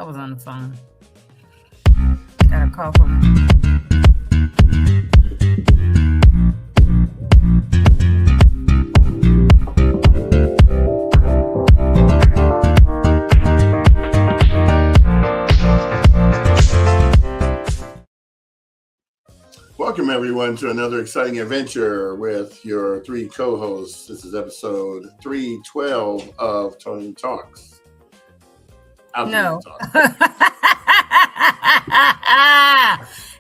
was on the phone. Got a call from Welcome, everyone, to another exciting adventure with your three co-hosts. This is episode 312 of Toni Talks. No.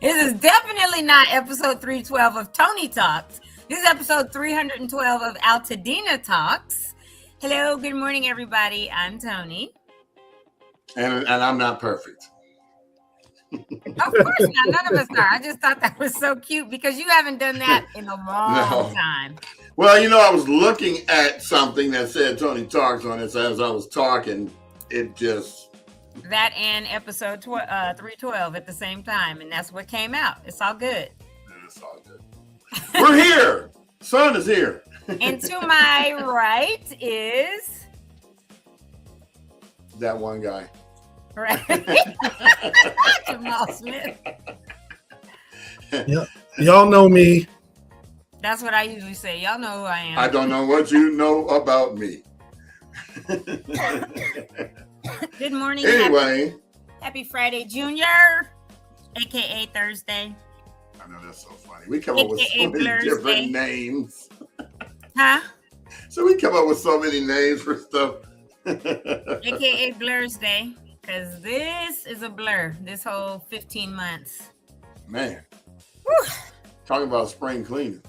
This is definitely not episode 312 of Toni Talks. This is episode 312 of Altadena Talks. Hello, good morning, everybody. I'm Toni. And I'm not perfect. Of course not. None of us are. I just thought that was so cute because you haven't done that in a long time. Well, you know, I was looking at something that said Toni Talks on it as I was talking. It just... That and episode 312 at the same time, and that's what came out. It's all good. It's all good. We're here. Sun is here. And to my right is... that one guy. Right. Jamal Smith. Yep. Y'all know me. That's what I usually say. Y'all know who I am. I don't know what you know about me. Good morning. Anyway. Happy Friday, Junior. AKA Thursday. I know, that's so funny. We come up with so many different names. Huh? So we come up with so many names for stuff. AKA Blur's Day. Because this is a blur, this whole 15 months. Man. Whew. Talking about spring cleaning.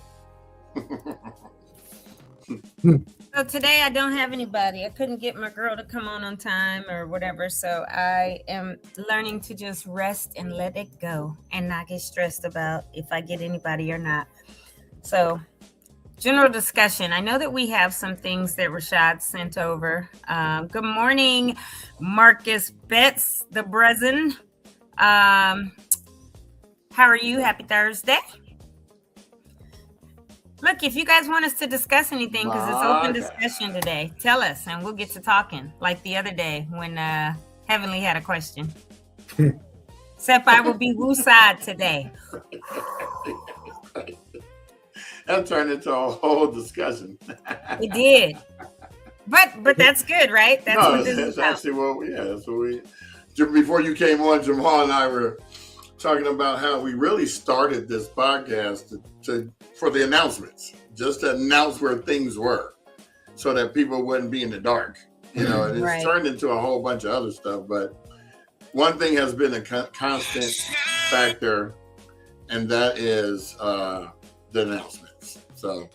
So today I don't have anybody. I couldn't get my girl to come on time or whatever. So I am learning to just rest and let it go and not get stressed about if I get anybody or not. So general discussion. I know that we have some things that Rashad sent over. Good morning, Marcus Betts, the Brezen. How are you? Happy Thursday. Look, if you guys want us to discuss anything, because it's open discussion today, tell us and we'll get to talking. Like the other day when Heavenly had a question. Except I will be woosad today. That turned into a whole discussion. It did. But that's good, right? That's what this is about. Actually that's what we... Before you came on, Jamal and I were talking about how we really started this podcast for the announcements, just to announce where things were so that people wouldn't be in the dark. You know, and it's turned into a whole bunch of other stuff. But one thing has been a constant factor, and that is the announcements. So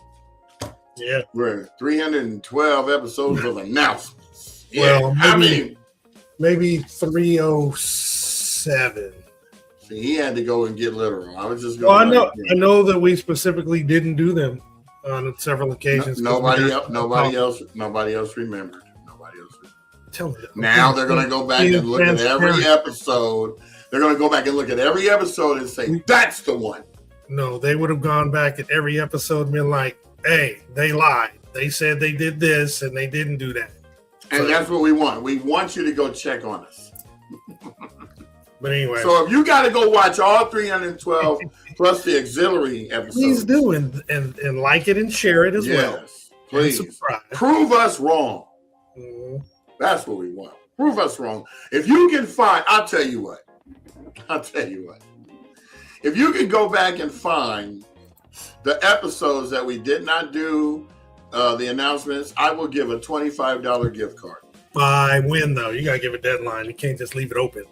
yeah, we're 312 episodes of announcements. Well, yeah, maybe 307. See, he had to go and get literal. I was just going. Well, I know that we specifically didn't do them on several occasions. Nobody else remembered. Tell me. Now they're going to go back and look at every episode. They're going to go back and look at every episode and say, that's the one. No, they would have gone back at every episode and been like, hey, they lied. They said they did this and they didn't do that. And that's what we want. We want you to go check on us. But anyway. So if you got to go watch all 312 plus the auxiliary episodes. Please do and like it and share it as well. Yes, please. Prove us wrong. Mm-hmm. That's what we want. Prove us wrong. If you can find, I'll tell you what. If you can go back and find the episodes that we did not do, the announcements, I will give a $25 gift card. By when, though? You got to give a deadline. You can't just leave it open.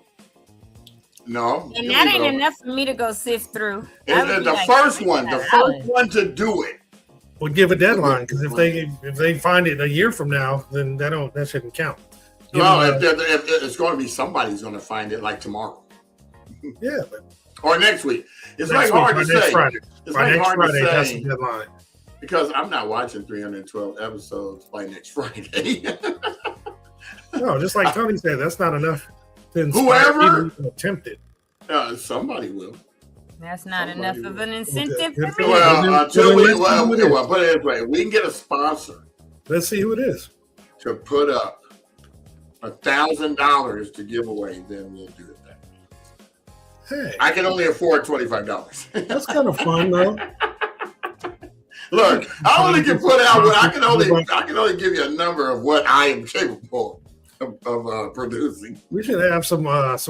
No. And that ain't enough for me to go sift through. The first one to do it. Well, give a deadline, because if they find it a year from now, then that shouldn't count. Well, if it's going to be somebody's going to find it like tomorrow. Yeah. Or next week. It's like hard to say. Friday. It's like hard to say. That's the deadline. Because I'm not watching 312 episodes by next Friday. No, just like Toni said, that's not enough. Whoever attempt it. Somebody will. That's not enough of an incentive for me. Well, put it this way. We can get a sponsor. Let's see who it is. To put up $1,000 to give away, then we'll do it that way. Hey, I can only afford $25. that's kind of fun though. Look, I only can put out what I can only give you a number of what I am capable of producing. We should have some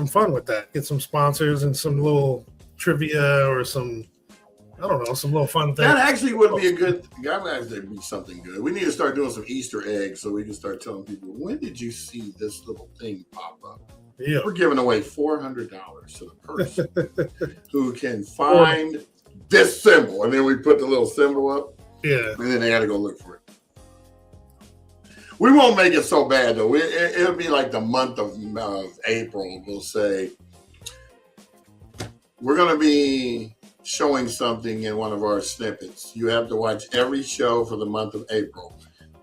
fun with that. Get some sponsors and some little trivia or some, I don't know, some little fun things. That actually would be that would actually be something good. We need to start doing some Easter eggs so we can start telling people, when did you see this little thing pop up? Yeah. We're giving away $400 to the person who can find this symbol. And then we put the little symbol up. Yeah. And then they got to go look for it. We won't make it so bad, though. It'll be like the month of April. We'll say, we're going to be showing something in one of our snippets. You have to watch every show for the month of April.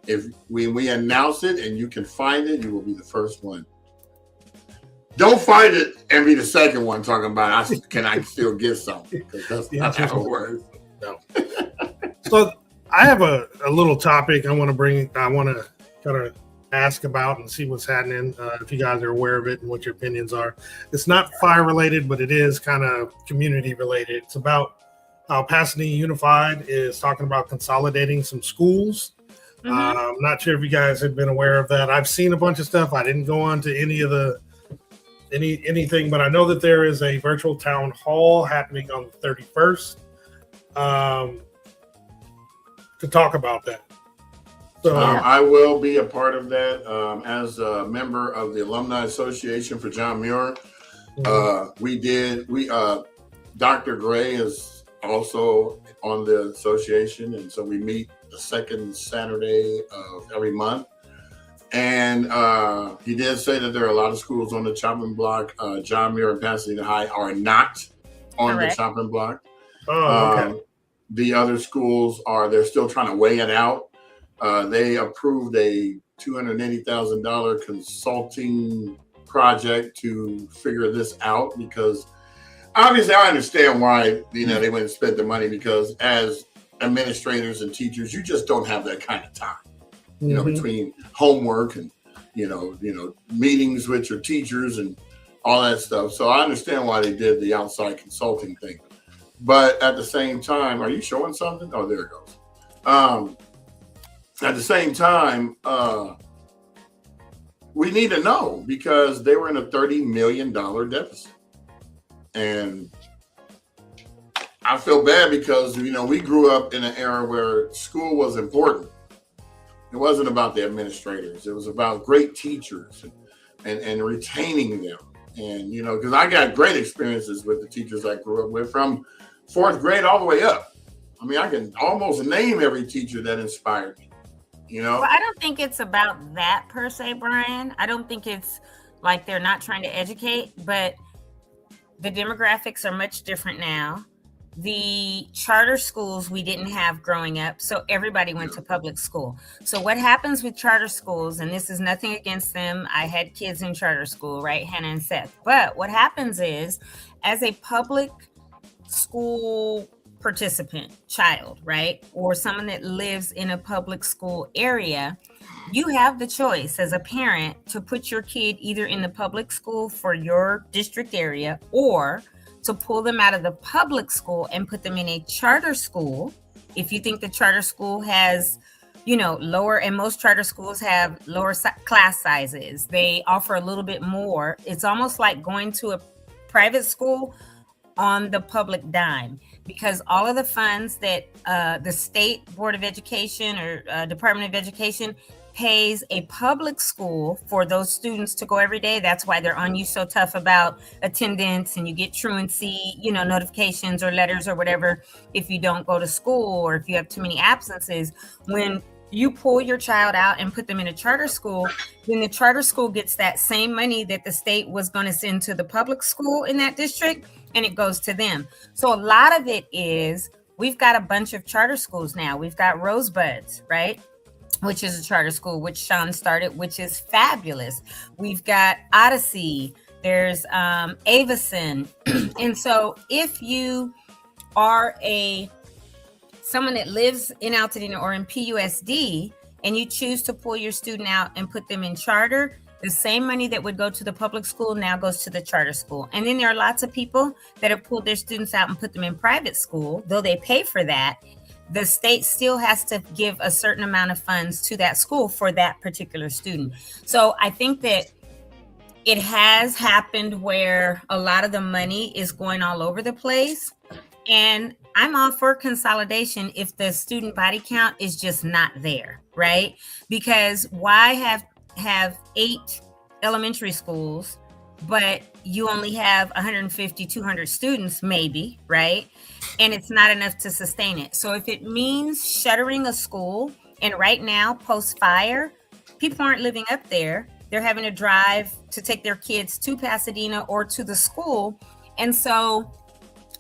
If we announce it and you can find it, you will be the first one. Don't find it and be the second one talking about, can I still get something? Because that's not how it works. No. So I have a little topic I want to kind of ask about and see what's happening, if you guys are aware of it and what your opinions are. It's not fire related, but it is kind of community related. It's about how Pasadena Unified is talking about consolidating some schools. Mm-hmm. I'm not sure if you guys have been aware of that. I've seen a bunch of stuff. I didn't go on to anything, but I know that there is a virtual town hall happening on the 31st to talk about that. So I will be a part of that as a member of the Alumni Association for John Muir. Dr. Gray is also on the association, and so we meet the second Saturday of every month. And he did say that there are a lot of schools on the chopping block. John Muir and Pasadena High are not on the chopping block. Oh, okay. The other schools they're still trying to weigh it out. They approved a $280,000 consulting project to figure this out, because obviously I understand why they wouldn't spend the money, because as administrators and teachers, you just don't have that kind of time. Between homework and, meetings with your teachers and all that stuff. So I understand why they did the outside consulting thing. But at the same time, are you showing something? Oh, there it goes. At the same time, we need to know, because they were in a $30 million deficit. And I feel bad because, we grew up in an era where school was important. It wasn't about the administrators. It was about great teachers and retaining them. And, because I got great experiences with the teachers I grew up with from 4th grade all the way up. I mean, I can almost name every teacher that inspired me, Well, I don't think it's about that per se, Brian. I don't think it's like they're not trying to educate, but the demographics are much different now. The charter schools we didn't have growing up, so everybody went to public school. So what happens with charter schools, and this is nothing against them, I had kids in charter school, right, Hannah and Seth, but what happens is, as a public school participant, child, right, or someone that lives in a public school area, you have the choice as a parent to put your kid either in the public school for your district area, or to pull them out of the public school and put them in a charter school. If you think the charter school has, lower, and most charter schools have lower class sizes, they offer a little bit more. It's almost like going to a private school on the public dime, because all of the funds that the State Board of Education or Department of Education pays a public school for those students to go every day. That's why they're on you so tough about attendance, and you get truancy, notifications or letters or whatever if you don't go to school or if you have too many absences. When you pull your child out and put them in a charter school, then the charter school gets that same money that the state was going to send to the public school in that district, and it goes to them. So a lot of it is, we've got a bunch of charter schools now. We've got Rosebuds, right, which is a charter school, which Sean started, which is fabulous. We've got Odyssey. There's Avison. And so if you are someone that lives in Altadena or in PUSD, and you choose to pull your student out and put them in charter, The same money that would go to the public school now goes to the charter school. And then there are lots of people that have pulled their students out and put them in private school, though they pay for that. The state still has to give a certain amount of funds to that school for that particular student. So I think that it has happened where a lot of the money is going all over the place. And I'm all for consolidation if the student body count is just not there, right? Because why have 8 elementary schools, but you only have 150, 200 students maybe, right? And it's not enough to sustain it. So if it means shuttering a school, and right now, post-fire, people aren't living up there. They're having to drive to take their kids to Pasadena or to the school. And so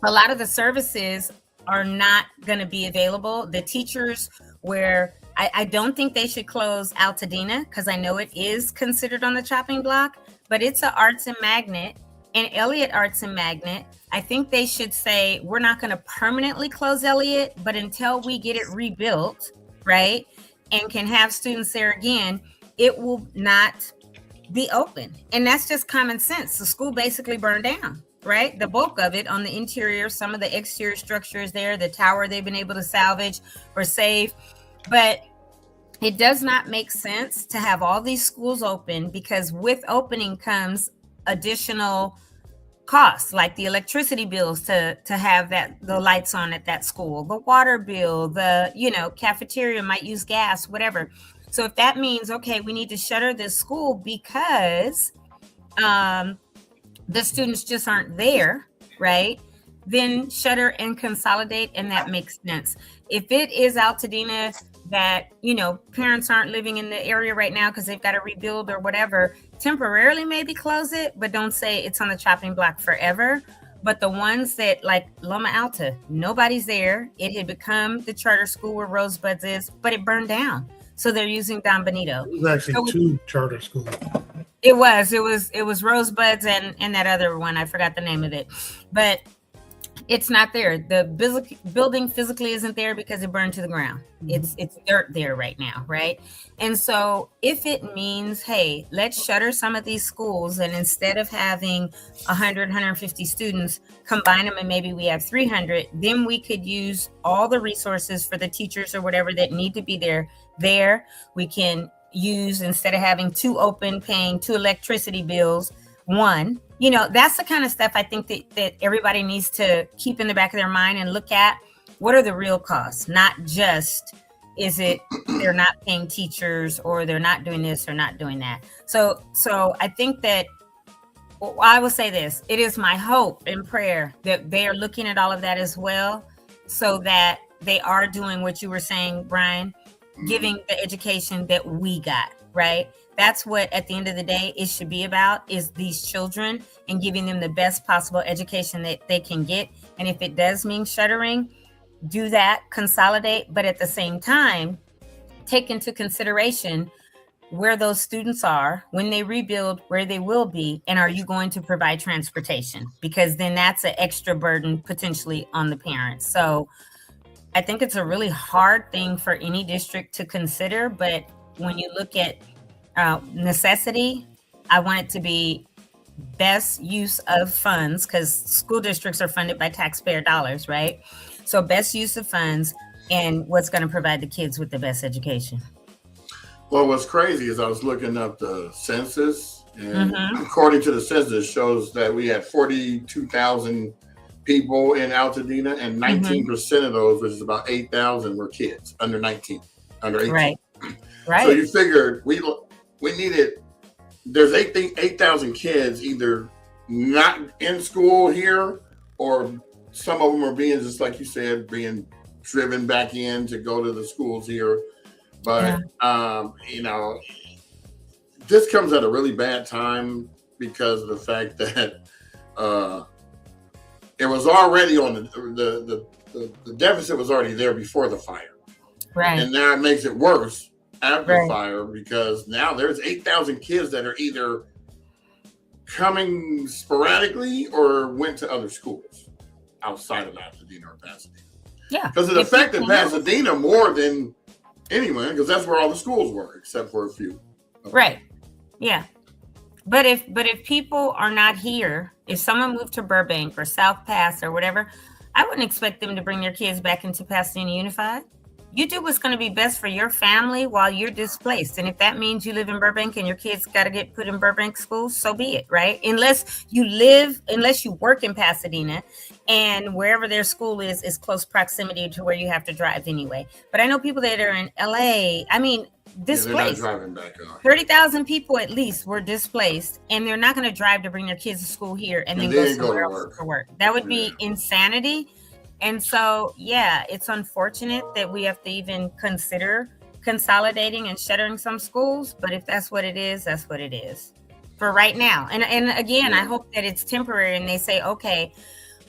a lot of the services are not going to be available. The teachers, where I don't think they should close Altadena, because I know it is considered on the chopping block, but it's an arts and magnet, and Elliott Arts and Magnet. I think they should say, we're not going to permanently close Elliott, but until we get it rebuilt, right, and can have students there again, it will not be open. And that's just common sense. The school basically burned down, right? The bulk of it on the interior, some of the exterior structures there, the tower they've been able to salvage or save. But it does not make sense to have all these schools open, because with opening comes additional costs, like the electricity bills to have the lights on at that school, the water bill, the cafeteria might use gas, whatever. So if that means, okay, we need to shutter this school because the students just aren't there, right? Then shutter and consolidate, and that makes sense. If it is Altadena that, parents aren't living in the area right now because they've got to rebuild or whatever, temporarily maybe close it, but don't say it's on the chopping block forever. But the ones that, like Loma Alta, nobody's there. It had become the charter school where Rosebuds is, but it burned down. So they're using Don Benito. It was actually 2 charter schools. It was Rosebuds and that other one. I forgot the name of it, but it's not there. The building physically isn't there because it burned to the ground. It's dirt there right now, right? And so if it means, hey, let's shutter some of these schools, and instead of having 100, 150 students, combine them and maybe we have 300, then we could use all the resources for the teachers or whatever that need to be there. We can use, instead of having 2 open, paying 2 electricity bills, 1. That's the kind of stuff I think that everybody needs to keep in the back of their mind and look at. What are the real costs? Not just, is it they're not paying teachers, or they're not doing this or not doing that. So I think that, I will say this, it is my hope and prayer that they are looking at all of that as well, so that they are doing what you were saying, Brian, giving the education that we got, right? That's what, at the end of the day, it should be about, is these children and giving them the best possible education that they can get. And if it does mean shuttering, do that, consolidate, but at the same time, take into consideration where those students are when they rebuild, where they will be, and are you going to provide transportation? Because then that's an extra burden potentially on the parents. So I think it's a really hard thing for any district to consider, but when you look at necessity, I want it to be best use of funds, because school districts are funded by taxpayer dollars, right? So best use of funds and what's going to provide the kids with the best education. Well, what's crazy is I was looking up the census, and according to the census, shows that we had 42,000 people in Altadena, and 19% of those, which is about 8,000, were kids under 19, under 18. Right. So you figured we needed, there's 8,000 kids either not in school here, or some of them are being, just like you said, being driven back in to go to the schools here. But, this comes at a really bad time because of the fact that it was already on the deficit was already there before the fire. Right. And now it makes it worse after the fire, because now there's 8,000 kids that are either coming sporadically or went to other schools outside of Altadena or Pasadena. Yeah. Because it affected Pasadena more than anyone, because that's where all the schools were, except for a few. Right. Yeah. But if people are not here, if someone moved to Burbank or South Pass or whatever, I wouldn't expect them to bring their kids back into Pasadena Unified. You do what's going to be best for your family while you're displaced. And if that means you live in Burbank and your kids got to get put in Burbank schools, so be it, right? Unless you work in Pasadena and wherever their school is close proximity to where you have to drive anyway. But I know people that are in LA, I mean, displaced. They're not driving back on. 30,000 people at least were displaced, and they're not going to drive to bring their kids to school here and then go somewhere else for work. That would be insanity. And so, yeah, it's unfortunate that we have to even consider consolidating and shuttering some schools. But if that's what it is, that's what it is for right now. And again, I hope that it's temporary and they say, okay,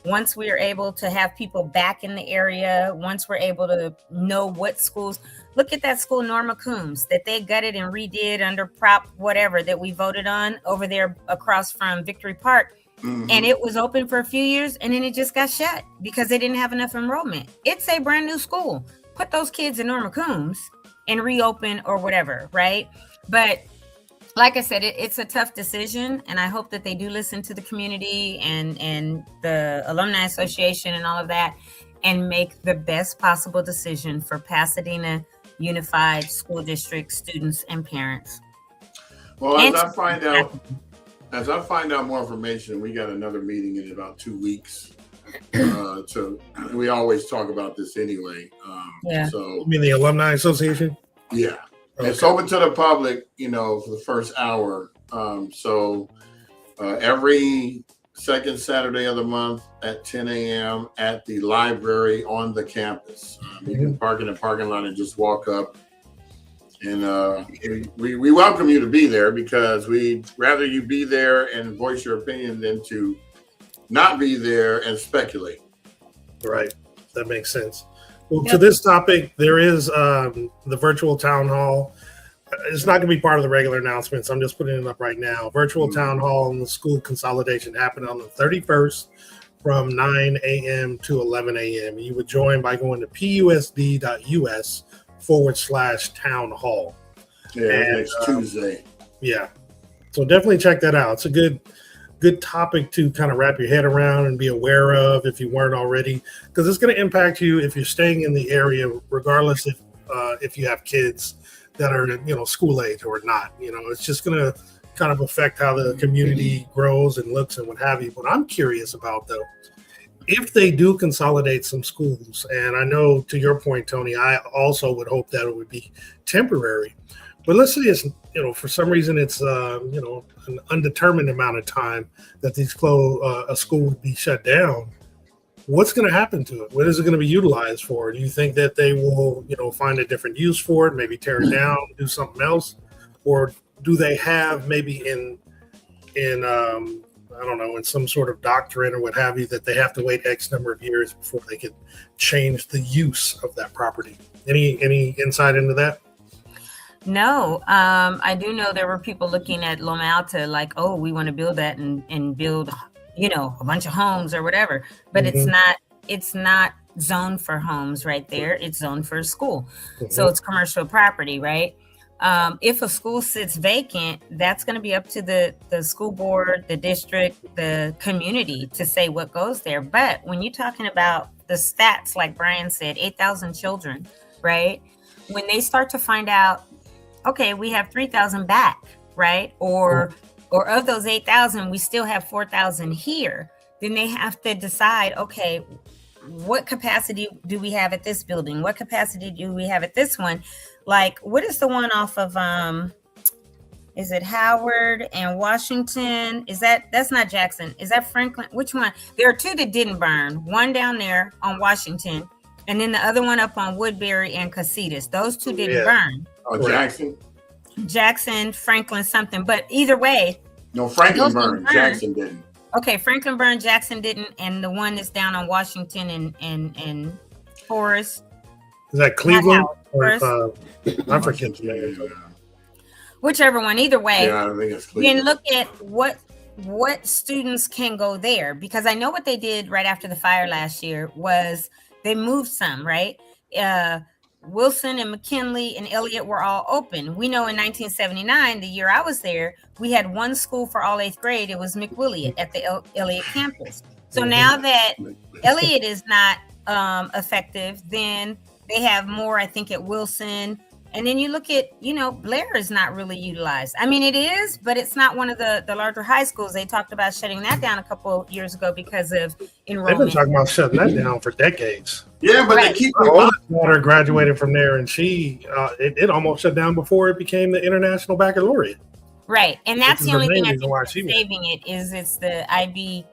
once we are able to have people back in the area, once we're able to know what schools, look at that school, Norma Coombs, that they gutted and redid under Prop whatever that we voted on over there across from Victory Park. Mm-hmm. And it was open for a few years and then it just got shut because they didn't have enough enrollment. It's a brand new school. Put those kids in Norma Coombs and reopen or whatever, right? But like I said, it's a tough decision, and I hope that they do listen to the community and the Alumni Association and all of that and make the best possible decision for Pasadena Unified School District students and parents. Well, as I find out more information, we got another meeting in about 2 weeks. We always talk about this anyway. So you mean the Alumni Association? Yeah. Okay. It's open to the public, for the first hour. Every second Saturday of the month at 10 a.m. at the library on the campus. You can park in the parking lot and just walk up. And we welcome you to be there because we'd rather you be there and voice your opinion than to not be there and speculate. Right. That makes sense. Well, to this topic, there is the virtual town hall. It's not going to be part of the regular announcements. I'm just putting it up right now. Virtual town hall and the school consolidation happened on the 31st from 9 a.m. to 11 a.m. You would join by going to pusd.us/town hall. Yeah, next Tuesday. Yeah. So definitely check that out. It's a good topic to kind of wrap your head around and be aware of if you weren't already, because it's going to impact you if you're staying in the area, regardless if you have kids that are school age or not. It's just going to kind of affect how the community grows and looks and what have you. What I'm curious about, though, if they do consolidate some schools, and I know to your point, Toni, I also would hope that it would be temporary. But let's say it's, for some reason it's, an undetermined amount of time that a school would be shut down. What's going to happen to it? What is it going to be utilized for? Do you think that they will, find a different use for it, maybe tear it down, do something else? Or do they have maybe in I don't know, in some sort of doctrine or what have you, that they have to wait X number of years before they could change the use of that property? Any insight into that? No, I do know there were people looking at Loma Alta like, oh, we want to build that and build, a bunch of homes or whatever. But it's not zoned for homes right there. It's zoned for a school. So it's commercial property, right? If a school sits vacant, that's going to be up to the school board, the district, the community to say what goes there. But when you're talking about the stats, like Brian said, 8,000 children, right? When they start to find out, okay, we have 3,000 back, right? Or of those 8,000, we still have 4,000 here. Then they have to decide, okay, what capacity do we have at this building? What capacity do we have at this one? Like, what is the one off of, is it Howard and Washington? That's not Jackson. Is that Franklin? Which one? There are two that didn't burn. One down there on Washington, and then the other one up on Woodbury and Casitas. Those two didn't burn. Oh, Jackson, Franklin, something. But either way. No, Franklin burned. Jackson didn't. Okay, Franklin burned, Jackson didn't, and the one that's down on Washington and Forest. Is that Cleveland? Or, I forget. Whichever one. Either way, I think it's Cleveland. Then look at what students can go there, because I know what they did right after the fire last year was they moved some, right? Wilson and McKinley and Elliott were all open. We know in 1979, the year I was there, we had one school for all 8th grade. It was McWilliott at the Elliott campus. So now that Elliott is not effective, then they have more, I think, at Wilson. And then you look at, Blair is not really utilized. I mean, it is, but it's not one of the larger high schools. They talked about shutting that down a couple years ago because of enrollment. They've been talking about shutting that down for decades. Yeah, but they keep. My oldest daughter graduated from there, and it almost shut down before it became the International Baccalaureate. Right, and that's the only thing I think that's saving it is it's the IBA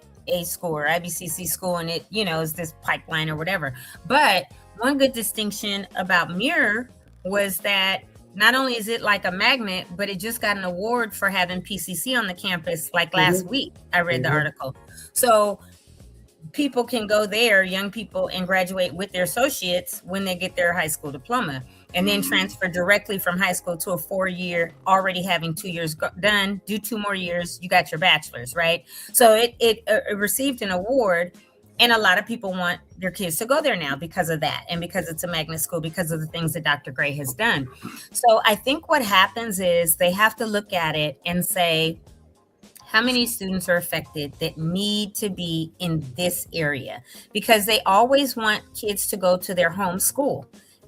school or IBCC school, and it is this pipeline or whatever. But one good distinction about Muir was that not only is it like a magnet, but it just got an award for having PCC on the campus like last week. I read the article. So people can go there, young people, and graduate with their associates when they get their high school diploma, and then transfer directly from high school to a 4-year, already having 2 years done, do 2 more years, you got your bachelor's, right? So it received an award. And a lot of people want their kids to go there now because of that, and because it's a magnet school, because of the things that Dr. Gray has done. So I think what happens is they have to look at it and say, how many students are affected that need to be in this area? Because they always want kids to go to their home school,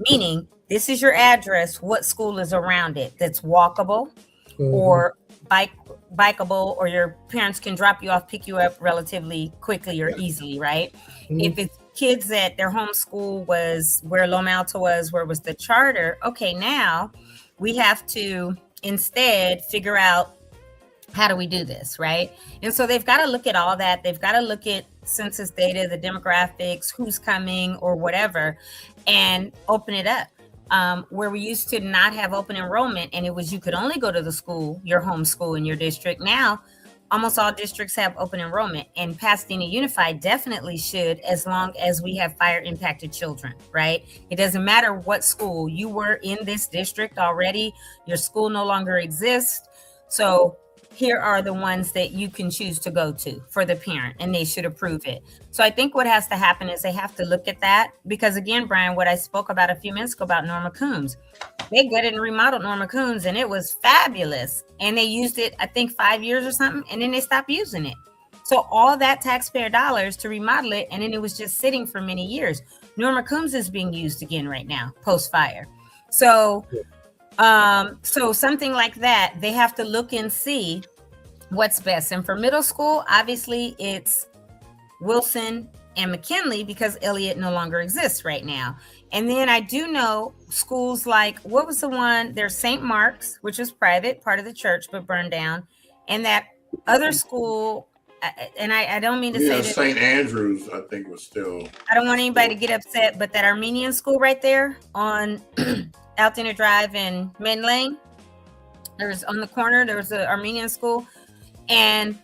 meaning this is your address, what school is around it that's walkable or bikeable, or your parents can drop you off, pick you up relatively quickly or easily, right? If it's kids that their home school was where Loma Alta was, where was the charter, okay, now we have to instead figure out how do we do this, right? And so they've got to look at all that. They've got to look at census data, the demographics, who's coming or whatever, and open it up. Where we used to not have open enrollment, and it was you could only go to the school, your home school in your district. Now, almost all districts have open enrollment, and Pasadena Unified definitely should, as long as we have fire impacted children, right? It doesn't matter what school you were in this district already, your school no longer exists. So here are the ones that you can choose to go to for the parent, and they should approve it. So I think what has to happen is they have to look at that, because again, Brian, what I spoke about a few minutes ago about Norma Coombs, they gutted and remodeled Norma Coombs, and it was fabulous. And they used it, I think 5 years or something, and then they stopped using it. So all that taxpayer dollars to remodel it, and then it was just sitting for many years. Norma Coombs is being used again right now, post-fire. So something like that, they have to look and see what's best. And for middle school, obviously it's Wilson and McKinley, because Elliott no longer exists right now. And then I do know schools like, what was the one? There's St. Mark's, which is private, part of the church, but burned down. And that other school, and I don't mean to say that St. Andrews, I think, was still. I don't want anybody to get upset, but that Armenian school right there on Altadena Drive and Main Lane, there's on the corner, there was an Armenian school, and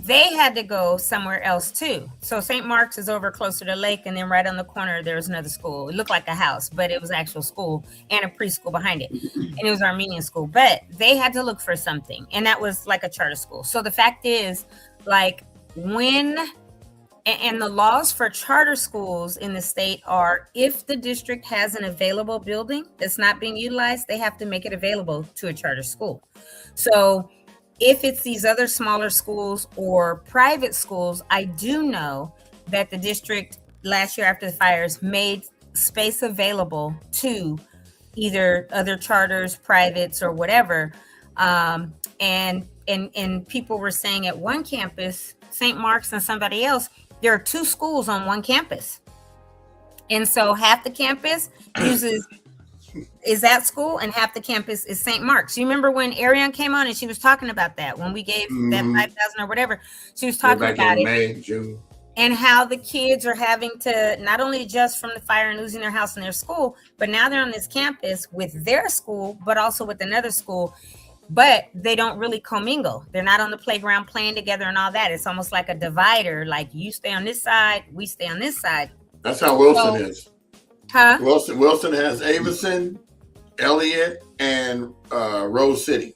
they had to go somewhere else too. So St. Mark's is over closer to the lake, and then right on the corner there's another school. It looked like a house, but it was actual school and a preschool behind it, and it was Armenian school. But they had to look for something, and that was like a charter school. So the fact is, like, when and the laws for charter schools in the state are, if the district has an available building that's not being utilized, they have to make it available to a charter school. So if it's these other smaller schools or private schools, I do know that the district last year after the fires made space available to either other charters, privates, or whatever. And people were saying at one campus, St. Mark's and somebody else, there are 2 schools on one campus. And so half the campus is that school, and half the campus is St. Mark's. You remember when Ariane came on and she was talking about that, when we gave that 5,000 or whatever, she was talking about it. May, June. And how the kids are having to not only adjust from the fire and losing their house and their school, but now they're on this campus with their school, but also with another school. But they don't really commingle. They're not on the playground playing together and all that. It's almost like a divider, like you stay on this side, we stay on this side. That's how Wilson is. Huh? Wilson has Avison, Elliott, and Rose City,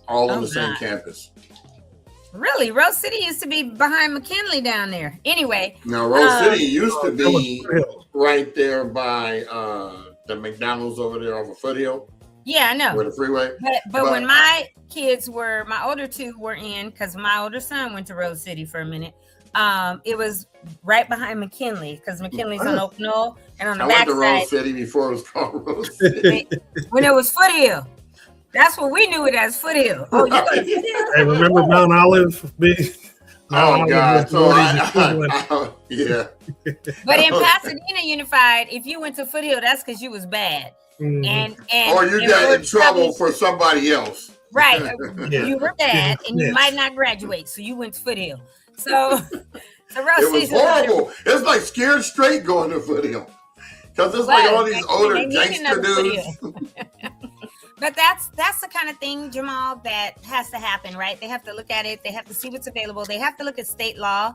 all on the same campus. Really? Rose City used to be behind McKinley down there. Anyway. No, Rose City used to be right there by The McDonald's over there off of Foothill. Yeah, I know. Where the freeway. But when my kids were, my older two were in, because my older son went to Rose City for a minute. It was right behind McKinley, because McKinley's on Oak Knoll, and on the back side. I went to Rose City before it was called Rose City. When it was Foothill. That's what we knew it as, Foothill. Oh, you Foothill? Hey, remember Mount Olive? Oh, God. So yeah. But in Pasadena Unified, if you went to Foothill, that's because you was bad. And or you got in trouble for somebody else. Right. You were bad and you might not graduate. So you went to Foothill. So it was horrible. It's like Scared Straight going to Foothill. Because it's like all these older gangster dudes. But that's the kind of thing, Jamal, that has to happen, right? They have to look at it. They have to see what's available. They have to look at state law,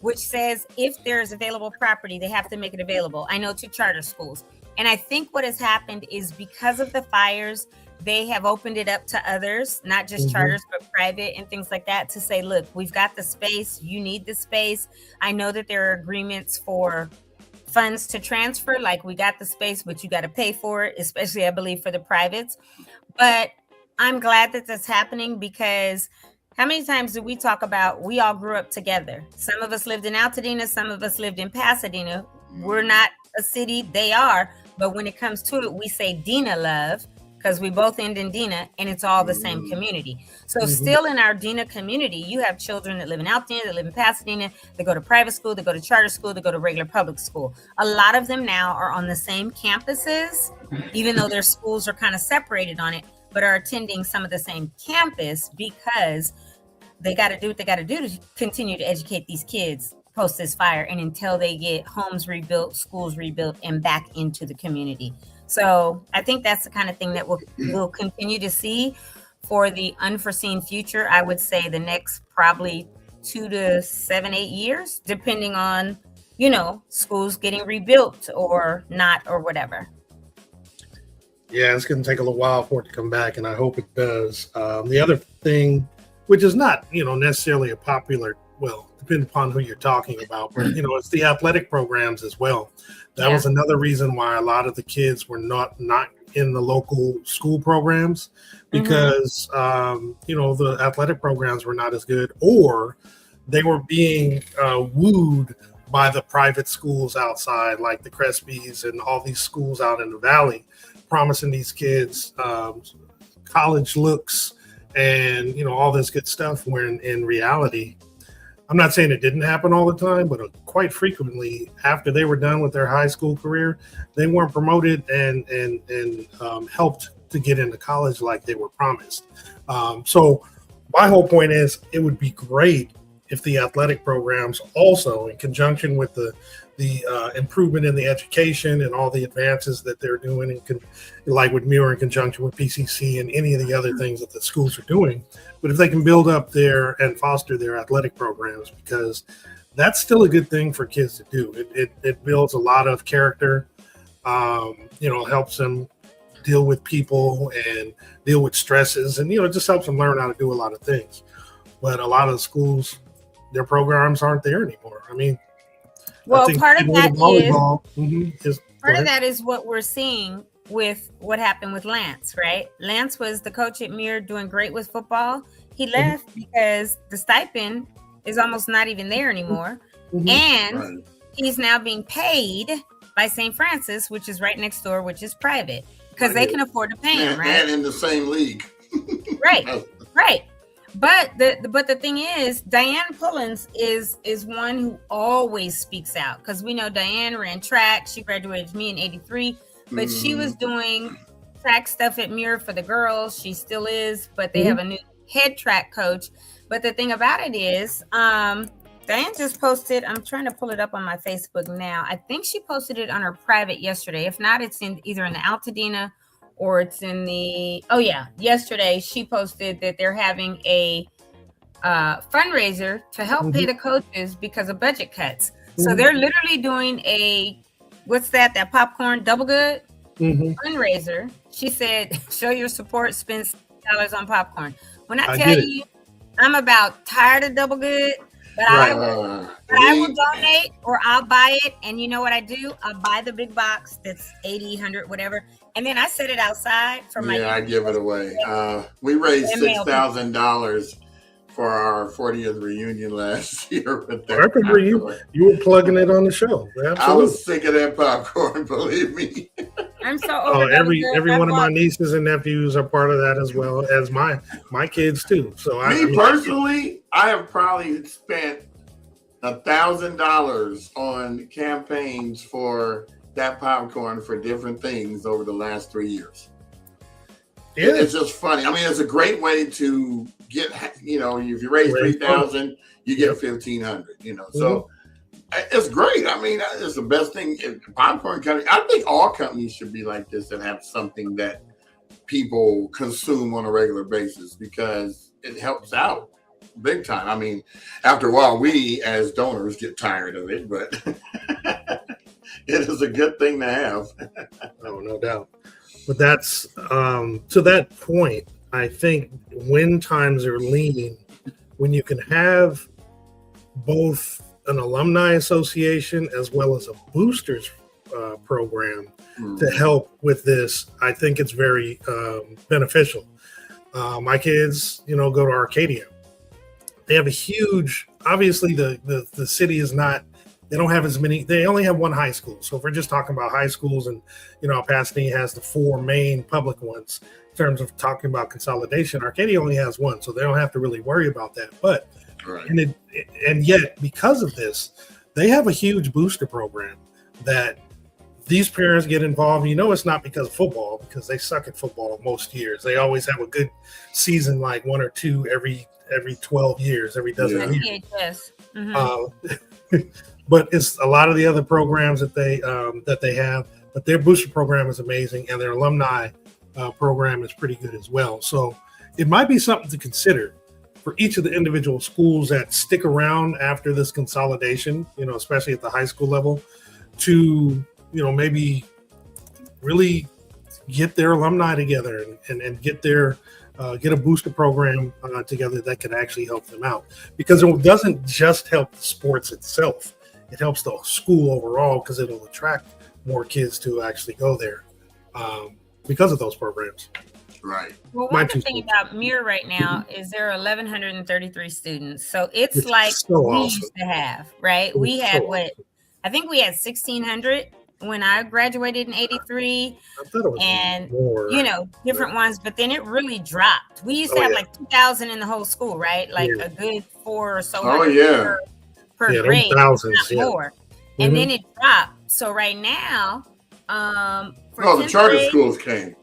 which says if there's available property, they have to make it available. I know to charter schools. And I think what has happened is because of the fires, they have opened it up to others, not just charters, but private and things like that, to say, look, we've got the space. You need the space. I know that there are agreements for funds to transfer, like we got the space, but you got to pay for it, especially I believe for the privates. But I'm glad that that's happening, because how many times do we talk about we all grew up together? Some of us lived in Altadena, some of us lived in Pasadena. We're not a city, they are. But when it comes to it, we say Dena love, because we both end in Dena, and it's all the same community. So still in our Dena community, you have children that live in Altadena, that live in Pasadena, they go to private school, they go to charter school, they go to regular public school. A lot of them now are on the same campuses, even though their schools are kind of separated on it, but are attending some of the same campus, because they got to do what they got to do to continue to educate these kids post this fire, and until they get homes rebuilt, schools rebuilt, and back into the community. So I think that's the kind of thing that we'll continue to see for the unforeseen future. I would say the next probably 2 to 7, 8 years, depending on, schools getting rebuilt or not, or whatever. Yeah, it's going to take a little while for it to come back, and I hope it does. The other thing, which is not, necessarily a popular, depending upon who you're talking about, but it's the athletic programs as well. That was another reason why a lot of the kids were not in the local school programs, because the athletic programs were not as good, or they were being wooed by the private schools outside, like the Crespies and all these schools out in the valley, promising these kids college looks and all this good stuff, when in reality, I'm not saying it didn't happen all the time, but quite frequently after they were done with their high school career, they weren't promoted and helped to get into college like they were promised. So my whole point is, it would be great if the athletic programs also, in conjunction with the improvement in the education and all the advances that they're doing, like with Muir in conjunction with PCC and any of the other things that the schools are doing, but if they can build up and foster their athletic programs, because that's still a good thing for kids to do. It builds a lot of character, helps them deal with people and deal with stresses, and it just helps them learn how to do a lot of things. But a lot of the schools, their programs aren't there anymore. I mean, well, part of that is what we're seeing with what happened with Lance, right? Lance was the coach at Muir, doing great with football. He left because the stipend is almost not even there anymore. And he's now being paid by St. Francis, which is right next door, which is private, because they can afford to pay him, right? And in the same league. Right. But the thing is, Diane Pullins is one who always speaks out, because we know Diane ran track. She graduated with me in '83, but she was doing track stuff at Muir for the girls. She still is, but they have a new head track coach. But the thing about it is, Diane just posted, I'm trying to pull it up on my Facebook now. I think she posted it on her private yesterday. If not, it's either in the Altadena or it's in the, yesterday she posted that they're having a fundraiser to help pay the coaches because of budget cuts. So they're literally doing that popcorn double good fundraiser. She said, show your support, spend $6 on popcorn. When I tell you, I'm about tired of double good. But I will donate, or I'll buy it. And you know what I do? I'll buy the big box that's 80, 100, whatever. And then I set it outside for my. Yeah, I give it away. We raised $6,000 for our 40th reunion last year. With that I remember you were plugging it on the show. Absolutely. I was sick of that popcorn, believe me. I'm so over every one of my nieces and nephews are part of that, as well as my kids too. So personally, I have probably spent $1,000 on campaigns for that popcorn for different things over the last 3 years. Yeah. It's just funny. I mean, it's a great way to get, if you raise 3,000, you get 1,500, so it's great. I mean, it's the best thing. Popcorn company, I think all companies should be like this and have something that people consume on a regular basis, because it helps out big time. I mean, after a while, we as donors get tired of it, but it is a good thing to have. Oh, no doubt. But that's to that point, I think when times are lean, when you can have both an alumni association as well as a boosters program to help with this, I think it's very beneficial. My kids, go to Arcadia. They have a huge, obviously the city is not, they don't have as many, they only have one high school. So if we're just talking about high schools, and, Pasadena has the 4 main public ones in terms of talking about consolidation, Arcadia only has one. So they don't have to really worry about that. But, right. And yet because of this, they have a huge booster program that these parents get involved. It's not because of football, because they suck at football most years. They always have a good season, like 1 or 2 every 12 years, every dozen years. Yes. Mm-hmm. But it's a lot of the other programs that they have, but their booster program is amazing, and their alumni program is pretty good as well. So it might be something to consider for each of the individual schools that stick around after this consolidation, especially at the high school level, to, maybe really get their alumni together and get a booster program together that can actually help them out. Because it doesn't just help the sports itself. It helps the school overall, because it'll attract more kids to actually go there because of those programs. Right. Well, one thing about Muir right now is there are 1,133 students. So it's like so we awesome. Used to have, right? We had I think we had 1,600 when I graduated in 83, and more, different ones, but then it really dropped. We used to have like 2,000 in the whole school, right? Like a good 4 or so per grade, thousands, not more. Mm-hmm. And then it dropped. So right now, the charter schools came.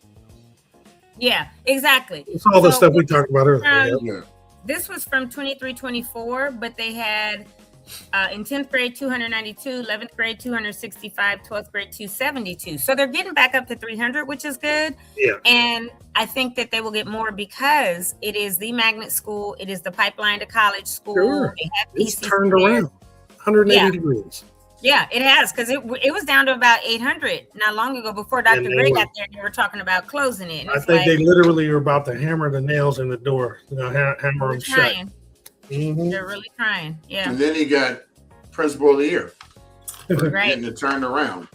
Yeah, exactly. It's all the stuff we talked about earlier. This was from 23-24, but they had in 10th grade 292, 11th grade 265, 12th grade 272. So they're getting back up to 300, which is good. Yeah. And I think that they will get more because it is the magnet school. It is the pipeline to college school. Sure. It's turned around 180 degrees. Yeah, it has, because it was down to about 800 not long ago. Before Dr. Gray got there, they were talking about closing it. I think they literally are about to hammer the nails in the door, hammer them shut. Mm-hmm. They're really trying. Yeah. And then he got principal of the year. Right. Getting it turned around.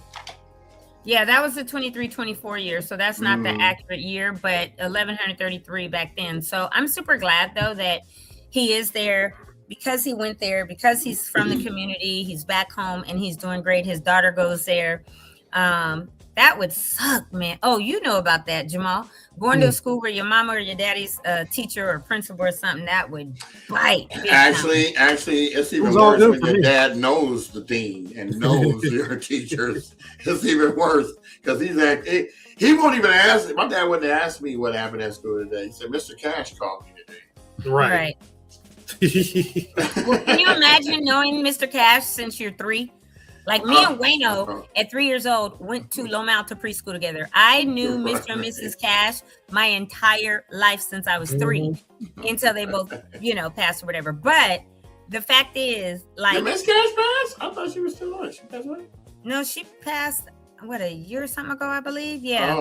Yeah, that was the 23-24 year. So that's not the accurate year, but 1,133 back then. So I'm super glad, though, that he is there, because he went there, because he's from the community. He's back home and he's doing great. His daughter goes there. That would suck, man. Oh, you know about that, Jamal. Going to a school where your mama or your daddy's teacher or principal or something, that would bite. Actually, it's even worse when your dad knows the dean and knows your teachers. It's even worse, because he won't even ask. My dad wouldn't ask me what happened at school today. He said, Mr. Cash called me today. Right. Well, can you imagine knowing Mr. Cash since you're 3? Like me and Wayno at 3 years old went to Loma Alta preschool together. I knew Mr. and Mrs. Cash my entire life since I was 3 until they both, passed or whatever. But the fact is, like, did Miss Cash pass? I thought she was still on. She passed away? No, she passed. a year or something ago, I believe. Yeah.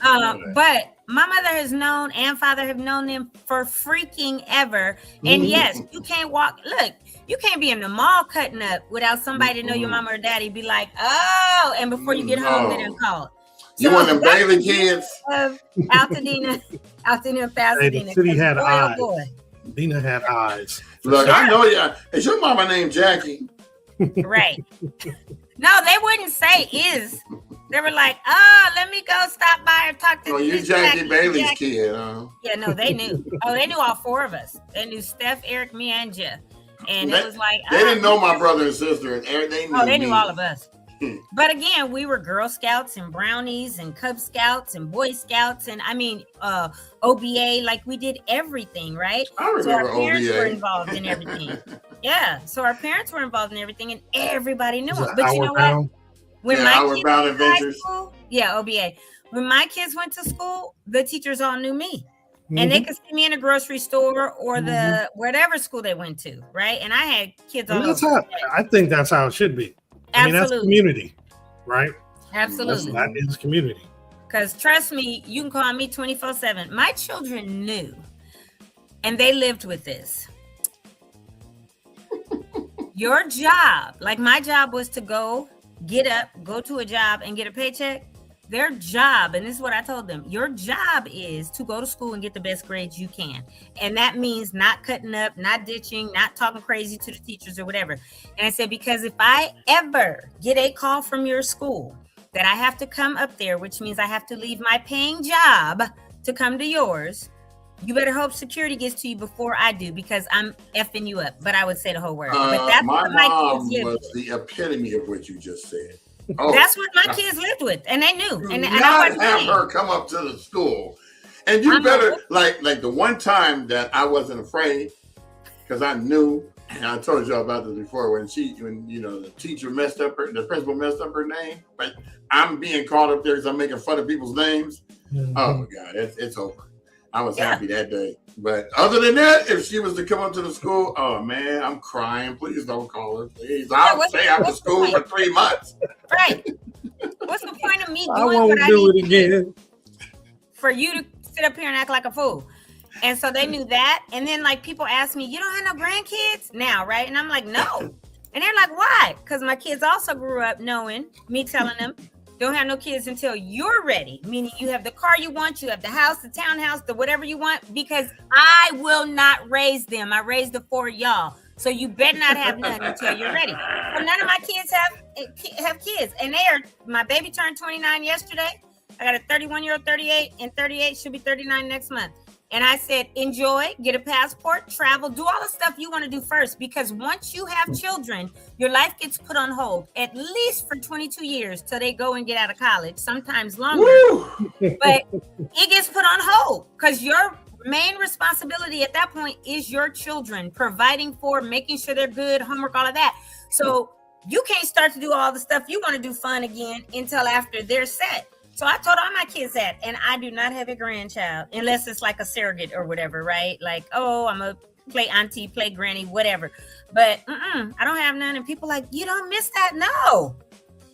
Oh, But my mother has known and father have known them for freaking ever. And yes, you can't walk. Look, you can't be in the mall cutting up without somebody to know your mama or daddy be like, oh, and before you get home, they done called. You So want them that's Bailey the kids? of Altadena and Pasadena. the city had boy, eyes. oh boy. Dina had eyes. Look, I know you. Is your mama named Jackie? Right. No, they wouldn't say is. They were like, oh, let me go stop by and talk to Oh, you Miss Jackie Bailey's Jackie. kid, huh? Yeah, no, they knew. Oh, they knew all four of us. They knew Steph, Eric, me, and Jeff. And it was like they didn't know my brother and sister, and they knew. Oh, they knew me. all of us. But again, we were Girl Scouts and Brownies and Cub Scouts and Boy Scouts and OBA. Like we did everything, right? I remember so our parents OBA. were involved in everything. Yeah, so our parents were involved in everything, and everybody knew it. Was But you know what? When Yeah, my Outward kids Bound went to high Adventures. school, yeah, OBA. When my kids went to school, the teachers all knew me. And they could see me in a grocery store or the whatever school they went to, right? And I had kids all That's over. how, I think that's how it should be. I mean, that's Absolutely. community, right? Absolutely. That is community. Because trust me, you can call me 24/7. My children knew, and they lived with this. Your job, like my job was to go, get up, go to a job and get a paycheck. Their job, and this is what I told them, your job is to go to school and get the best grades you can. And that means not cutting up, not ditching, not talking crazy to the teachers or whatever. And I said, because if I ever get a call from your school that I have to come up there, which means I have to leave my paying job to come to yours, you better hope security gets to you before I do, because I'm effing you up. But I would say the whole word. But that's My what my mom kids lived was with. the epitome of what you just said. Oh, That's what my kids lived with, and they knew. And I not wasn't have playing. her come up to the school, and you I'm better not- like the one time that I wasn't afraid because I knew, and I told y'all about this before when you know the teacher messed up the principal messed up her name, but I'm being called up there because I'm making fun of people's names. Oh my God, it's over. I was happy that day. But other than that, if she was to come up to the school, oh man, I'm crying. Please don't call her. Please. I'll stay after school for 3 months. Right. What's the point of me I doing won't what I do need it to do again. for you to sit up here and act like a fool? And so they knew that. And then like people ask me, you don't have no grandkids now, right? And I'm like, no. And they're like, why? Because my kids also grew up knowing, me telling them, don't have no kids until you're ready. Meaning you have the car you want, you have the house, the townhouse, the whatever you want, because I will not raise them. I raised the 4 of y'all. So you better not have none until you're ready. So none of my kids have kids. And my baby turned 29 yesterday. I got a 31-year-old, 38, and 38 should be 39 next month. And I said, enjoy, get a passport, travel, do all the stuff you want to do first. Because once you have children, your life gets put on hold, at least for 22 years till they go and get out of college, sometimes longer. But it gets put on hold because your main responsibility at that point is your children, providing for, making sure they're good, homework, all of that. So you can't start to do all the stuff you want to do fun again until after they're set. So I told all my kids that, and I do not have a grandchild unless it's like a surrogate or whatever, right? Like, oh, I'm a play auntie, play granny, whatever. But I don't have none. And people like, you don't miss that? No,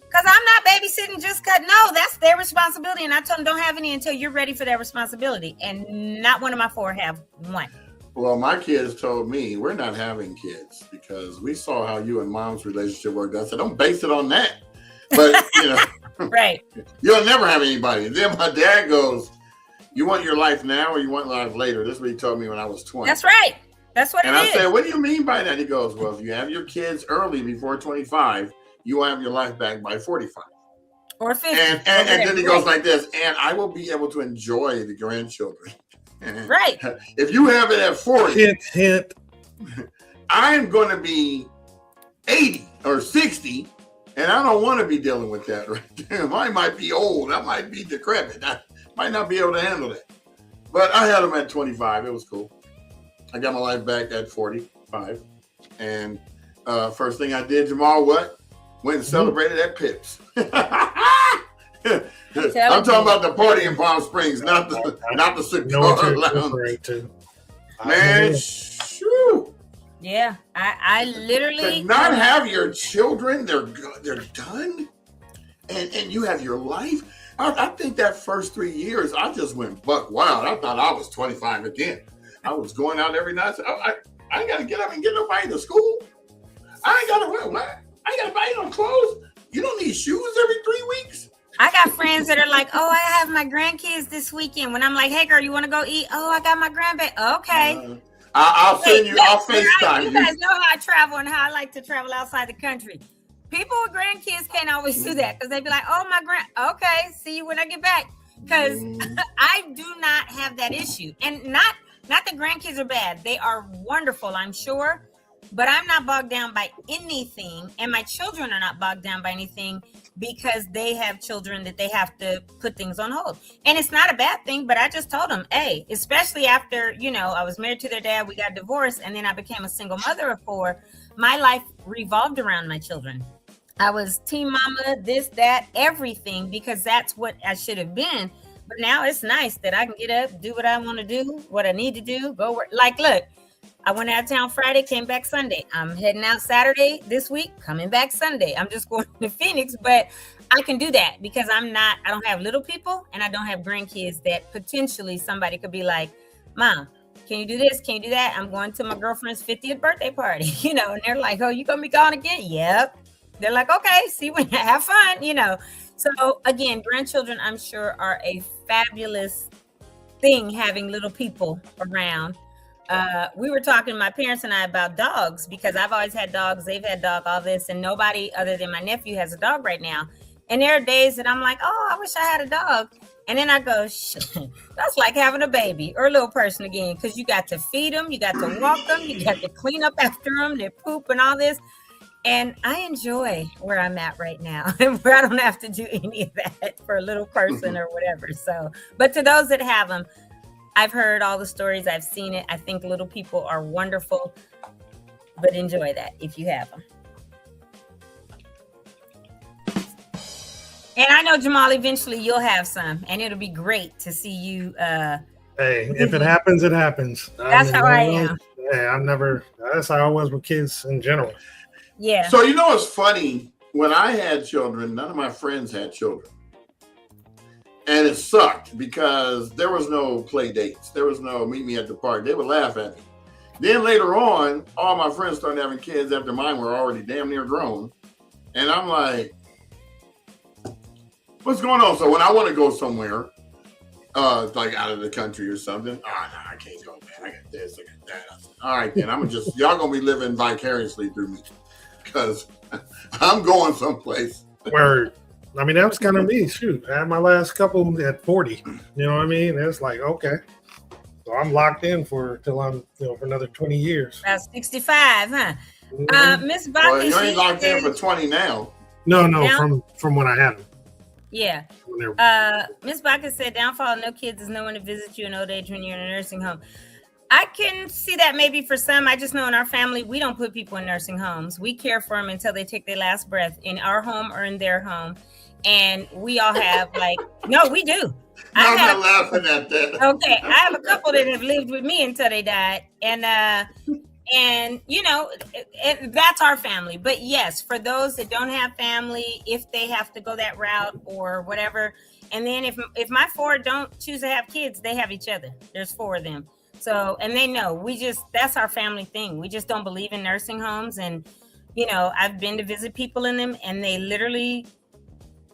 because I'm not babysitting just because. No, that's their responsibility. And I told them don't have any until you're ready for that responsibility. And not one of my 4 have one. Well, my kids told me we're not having kids because we saw how you and mom's relationship worked. I said, don't base it on that. But, you know. Right. You'll never have anybody. And then my dad goes, you want your life now or you want life later? This is what he told me when I was 20. That's right. That's what and it I is. said, what do you mean by that? He goes, well, if you have your kids early before 25, you will have your life back by 45. Or 50. And then he goes like this, and I will be able to enjoy the grandchildren. Right. If you have it at 40, hint. I'm going to be 80 or 60. And I don't want to be dealing with that right there. I might be old. I might be decrepit. I might not be able to handle that. But I had them at 25. It was cool. I got my life back at 45. And first thing I did, Jamal, what? Went and celebrated at Pips. I'm talking about the party in Palm Springs, not the cigar lounge. Man, shoo. Yeah, I literally to not have your children, they're done. and you have your life. I think that first 3 years, I just went buck wild. I thought I was 25 again. I was going out every night. I ain't got to get up and get nobody to school. I ain't got to wear what? I ain't got to buy no clothes. You don't need shoes every 3 weeks. I got friends that are like, oh, I have my grandkids this weekend. When I'm like, hey, girl, you want to go eat? Oh, I got my grandbaby. Okay. I'll send you. I'll FaceTime you. You guys know how I travel and how I like to travel outside the country. People with grandkids can't always do that because they be like, oh, okay, see you when I get back. Because I do not have that issue. And not that grandkids are bad. They are wonderful, I'm sure. But I'm not bogged down by anything. And my children are not bogged down by anything because they have children that they have to put things on hold. And it's not a bad thing, but I just told them, hey, especially after, I was married to their dad, we got divorced, and then I became a single mother of 4. My life revolved around my children. I was team mama, this, that, everything, because that's what I should have been. But now it's nice that I can get up, do what I want to do, what I need to do, go work. Like, look, I went out of town Friday, came back Sunday. I'm heading out Saturday this week, coming back Sunday. I'm just going to Phoenix, but I can do that because I don't have little people and I don't have grandkids that potentially somebody could be like, Mom, can you do this? Can you do that? I'm going to my girlfriend's 50th birthday party, and they're like, oh, you gonna be gone again? Yep. They're like, okay, see when you have fun, So again, grandchildren, I'm sure, are a fabulous thing having little people around. We were talking, my parents and I, about dogs because I've always had dogs. They've had dog, all this, and nobody other than my nephew has a dog right now. And there are days that I'm like, oh, I wish I had a dog. And then I go, shit, that's like having a baby or a little person again, because you got to feed them, you got to walk them, you got to clean up after them, their poop and all this. And I enjoy where I'm at right now, where I don't have to do any of that for a little person or whatever. So, but to those that have them, I've heard all the stories. I've seen it. I think little people are wonderful, but enjoy that if you have them. And I know, Jamal, eventually you'll have some, and it'll be great to see you. Hey, if it happens, it happens. That's how I am. Yeah, that's how I was with kids in general. Yeah. So, it's funny. When I had children, none of my friends had children. And it sucked because there was no play dates. There was no meet me at the park. They would laugh at me. Then later on, all my friends started having kids after mine were already damn near grown. And I'm like, what's going on? So when I want to go somewhere, like out of the country or something, no, I can't go, man. I got this, I got that. I said, all right, then y'all going to be living vicariously through me because I'm going someplace. Word. I mean, that was kind of me. Shoot, I had my last couple at 40. You know what I mean? It's like, okay. So I'm locked in till I'm, for another 20 years. About 65, huh? Miss Bacchus. Well, you ain't locked in for 20 now. No, from when I had them. Yeah. Miss Bacchus said, downfall of no kids is no one to visit you in old age when you're in a nursing home. I can see that maybe for some. I just know in our family, we don't put people in nursing homes. We care for them until they take their last breath in our home or in their home. And we all have no, we do. I'm not laughing at that. Okay. I have a couple that have lived with me until they died. And that's our family. But yes, for those that don't have family, if they have to go that route or whatever. And then if my 4 don't choose to have kids, they have each other. There's 4 of them. So, and they know that's our family thing. We just don't believe in nursing homes. And, I've been to visit people in them and they literally,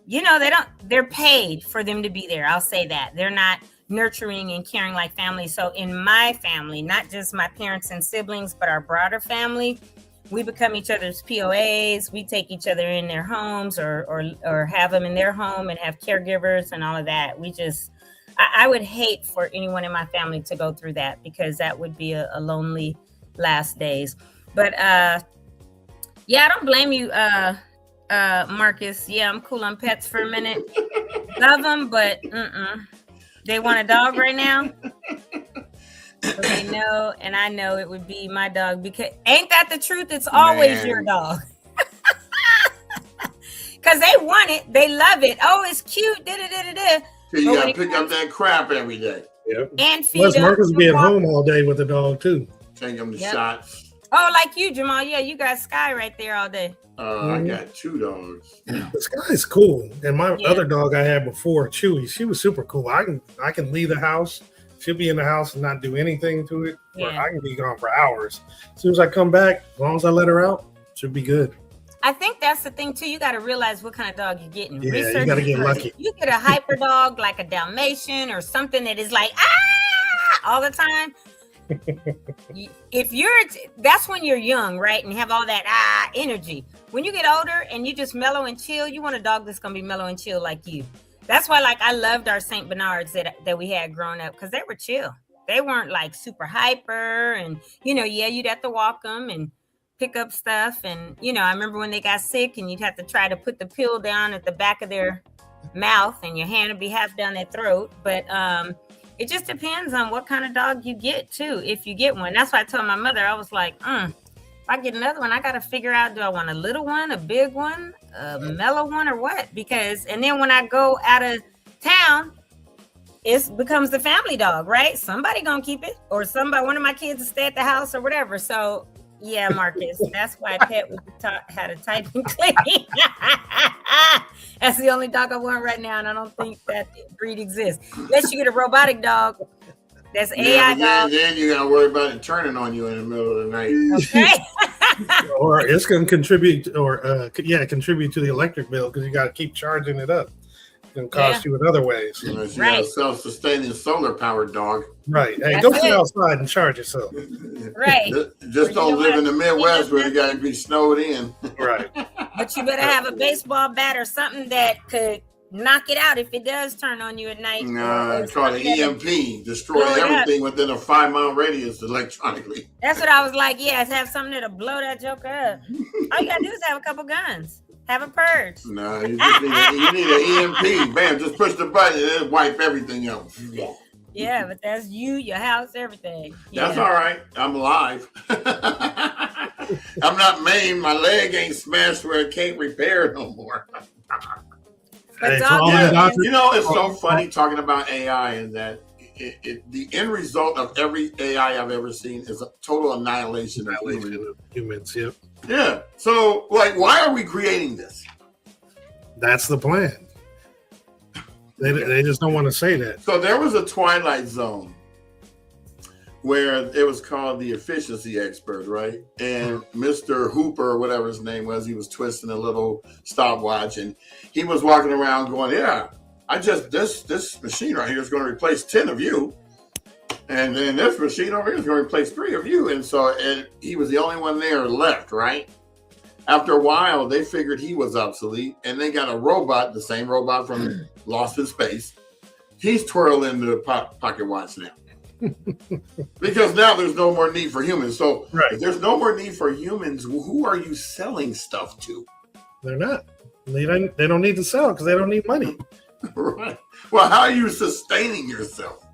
they're paid for them to be there. I'll say that. They're not nurturing and caring like family. So in my family, not just my parents and siblings, but our broader family, we become each other's POAs. We take each other in their homes or have them in their home and have caregivers and all of that. I would hate for anyone in my family to go through that because that would be a lonely last days. But I don't blame you, Marcus. Yeah, I'm cool on pets for a minute. Love them, but they want a dog right now. So they know, and I know it would be my dog because ain't that the truth? It's always your dog. Because they want it, they love it. Oh, it's cute. So you got to pick up that crap every day. Yep. And feed Plus, them. Marcus will be at home all day with the dog too. Take them to shots. Oh, like you, Jamal. Yeah, you got Sky right there all day. I got 2 dogs. The Sky's cool, and my Yeah. other dog I had before, Chewy, she was super cool. I can leave the house. She'll be in the house and not do anything to it. Or Yeah. I can be gone for hours. As soon as I come back, as long as I let her out, she'll be good. I think that's the thing too. You got to realize what kind of dog you're getting. Yeah, you Research gotta it get first. lucky. You get a hyper dog like a Dalmatian or something that is like all the time. That's when you're young, right, and have all that energy. When you get older and you just mellow and chill, you want a dog that's gonna be mellow and chill like you. That's why, like, I loved our Saint Bernards that we had growing up because they were chill. They weren't like super hyper, and you'd have to walk them and pick up stuff. And I remember when they got sick and you'd have to try to put the pill down at the back of their mouth and your hand would be half down their throat. But it just depends on what kind of dog you get too, if you get one. That's why I told my mother, I was like, if I get another one, I got to figure out, do I want a little one, a big one, a mellow one, or what? And then when I go out of town, it becomes the family dog, right? Somebody gonna keep it, or one of my kids will stay at the house or whatever. So yeah, Marcus, that's why Pet had a type and clean. That's the only dog I want right now, and I don't think that breed exists. Unless you get a robotic dog, that's AI dog. Then you gotta worry about it turning on you in the middle of the night. Okay. Or it's going to contribute, contribute to the electric bill because you got to keep charging it up. It's going to cost you in other ways. Unless you got a self-sustaining solar-powered dog. Right. Hey, That's go sit it. outside and charge yourself. Right. Just don't live in the Midwest where you got to be snowed in. Right. But you better have a baseball bat or something that could knock it out if it does turn on you at night. It's called an EMP. Destroy everything within a 5-mile radius electronically. That's what I was like. Yeah, have something that'll blow that joker up. All you gotta do is have a couple guns. Have a purge. No, you need an EMP. Bam, just push the button and it'll wipe everything else. Yeah, but that's you, your house, everything. That's all right. I'm alive. I'm not maimed. My leg ain't smashed where it can't repair no more. But it's so funny talking about AI and that the end result of every AI I've ever seen is a total annihilation of humans. Yep. Yeah. So, why are we creating this? That's the plan. They just don't want to say that. So there was a Twilight Zone where it was called the efficiency expert, right? And Mr. Hooper, or whatever his name was, he was twisting a little stopwatch and he was walking around going, this machine right here is going to replace 10 of you. And then this machine over here is going to replace 3 of you. And so he was the only one there left, right? After a while, they figured he was obsolete and they got a robot, the same robot from Lost in Space. He's twirling the pocket watch now. Because now there's no more need for humans. So if there's no more need for humans, who are you selling stuff to? They're not. They don't need to sell because they don't need money. Right. Well, how are you sustaining yourself?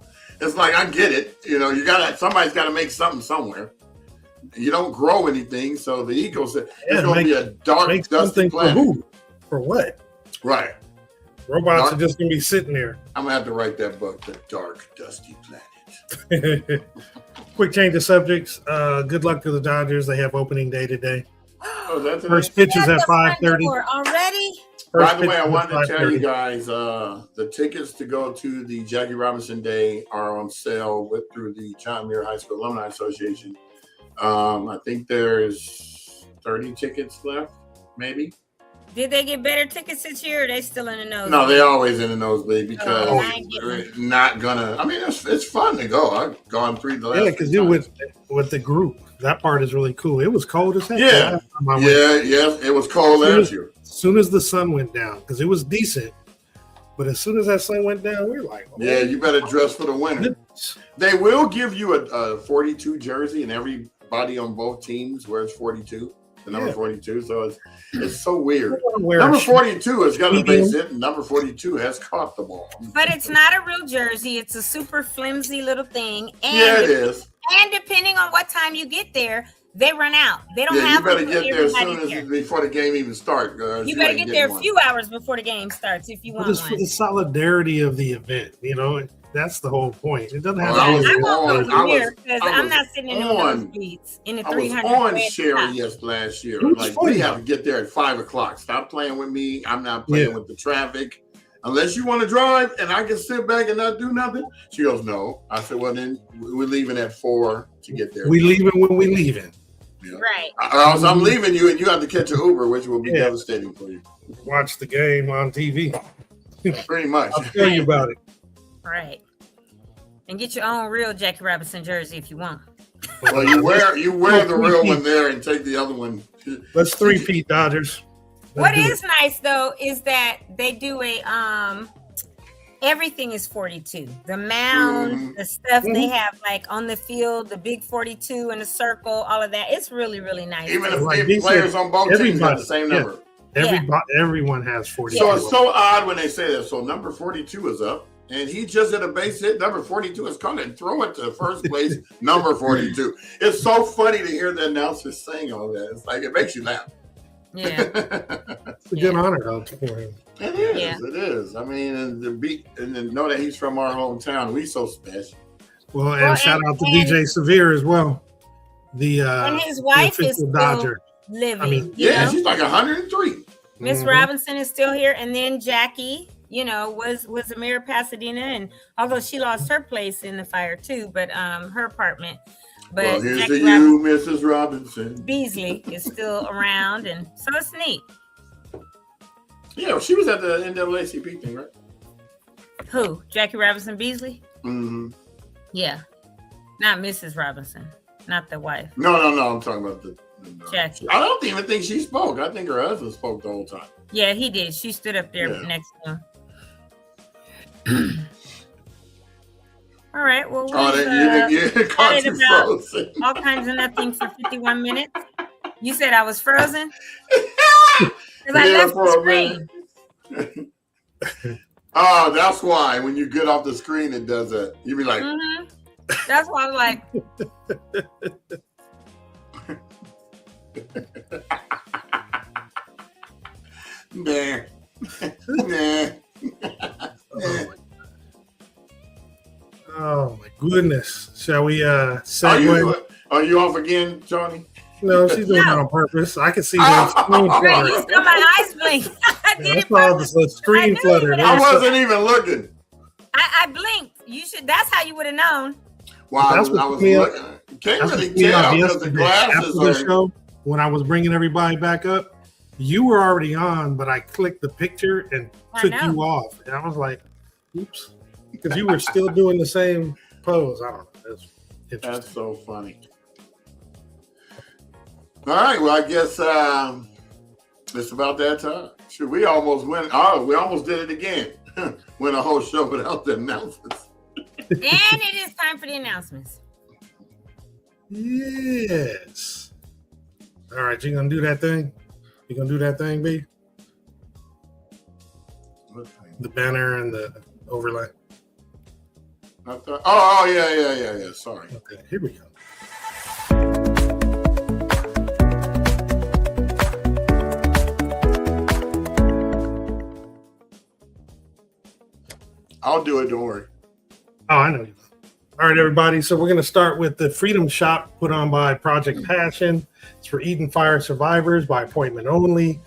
It's like, I get it. Somebody's got to make something somewhere. You don't grow anything, so the ecosystem is going to be a dark, dusty planet. For who? For what? Right. Robots are just going to be sitting there. I'm going to have to write that book, The Dark, Dusty Planet. Quick change of subjects. Good luck to the Dodgers. They have opening day today. Oh, that's First pitch is at 5:30 already. By the way, I wanted to tell you guys the tickets to go to the Jackie Robinson Day are on sale through the John Muir High School Alumni Association. I think there's 30 tickets left, maybe. Did they get better tickets this year, or are they still in the nosebleed? No, they're always in the nosebleed because we're not gonna. I mean, it's fun to go. I've gone 3 the last. Yeah, because you with the group, that part is really cool. It was cold as heck. Yeah, it was cold last year. As soon as the sun went down, because it was decent, but as soon as that sun went down, we were like, yeah, you better dress for the winter. They will give you a 42 jersey, and everybody on both teams wears 42. The number 42, so it's so weird. Number 42 is going to base it, and number 42 has caught the ball. But it's not a real jersey; it's a super flimsy little thing. And it is. And depending on what time you get there, they run out. They don't have. You better get there as soon as before the game even starts. You better get there a few hours before the game starts if you want one. Just for the solidarity of the event, That's the whole point. It doesn't have Well, to I be. won't I go was- here because I I'm was not sitting in the on- nosebleeds in the I was 300. on red Sherry top. last year. It was Like, fun, we have though. to get there at 5 o'clock. Stop playing with me. I'm not playing Yeah. with the traffic. Unless you want to drive and I can sit back and not do nothing. She goes, no. I said, well, then we're leaving at 4 to get there. We leaving when we leaving. Yeah. Right. Or else I'm leaving you and you have to catch an Uber, which will be Yeah. devastating for you. Watch the game on TV. Pretty much. I'll tell you about it. Right. And get your own real Jackie Robinson jersey if you want. Well, you wear the real one there and take the other one. Let's three-peat, Dodgers. What Let's do is nice though is that they do a everything is 42. The mound, Mhm. the stuff they Mhm. have like on the field, the big 42 in a circle, all of that. It's really, really nice. Even if Like he players said, on both teams have everybody- the same yeah. number. Everyone has 40. So it's so odd when they say that. So number 42 is up, and he just hit a base hit. Number 42 is coming and throw it to first place. Number 42. It's so funny to hear the announcers saying all that. It's like it makes you laugh. Yeah. It's a good honor though for him. It is. Yeah. It is. I mean, and then know that he's from our hometown. We so special. Well, and Well, shout and- out to and- DJ Severe as well. The And his wife is official still Dodger. living. I mean, you Yeah, know? she's like 103. Miss Mhm. Robinson is still here, and then Jackie, was a mayor of Pasadena, and although she lost her place in the fire too, but her apartment. But Well, here's Jackie to you, Mrs. Robinson. Beasley is still around, and so it's neat. Yeah, she was at the NAACP thing, right? Who? Jackie Robinson Beasley? Mm-hmm. Yeah, not Mrs. Robinson, not the wife. No. I'm talking about the Jackie. I don't even think she spoke. I think her husband spoke the whole time. Yeah, he did. She stood up there Yeah. next to him. All right. Well, Oh, we've, you caught added you about- frozen. all kinds of nothing for 51 minutes. You said I was frozen? Because I Yeah, left for the a screen. minute. Oh, that's why when you get off the screen, it does that. You be like, Mhm. That's why I was like, nah, nah. Oh my goodness. Shall we Are segue? you off again, Tony? No, she's doing No. it on purpose. I can see the screen girl, flutter. you saw my eyes blink. I did That's it all purpose. the screen I flutter. knew I it. wasn't even looking. I blinked. You should. That's how you would have known. While That's what I was took me up- looking. Can't That's really what we tell have because the yesterday. glasses After the are. show, when I was bringing everybody back up, you were already on, but I clicked the picture and I took know. you off. And I was like, oops. Because you were still doing the same pose. I don't know. That's interesting. That's so funny. All right, well, I guess it's about that time. Shoot, we almost went. Oh, we almost did it again. Went a whole show without the announcements. And it is time for the announcements. Yes. All right, you gonna do that thing? You gonna do that thing, B? The banner and the overlay. Oh, yeah. Sorry. Okay, here we go. I'll do it. Don't worry. Oh, I know you will. All right, everybody. So we're going to start with the Freedom Shop put on by Project Passion. It's for Eden Fire survivors by appointment only.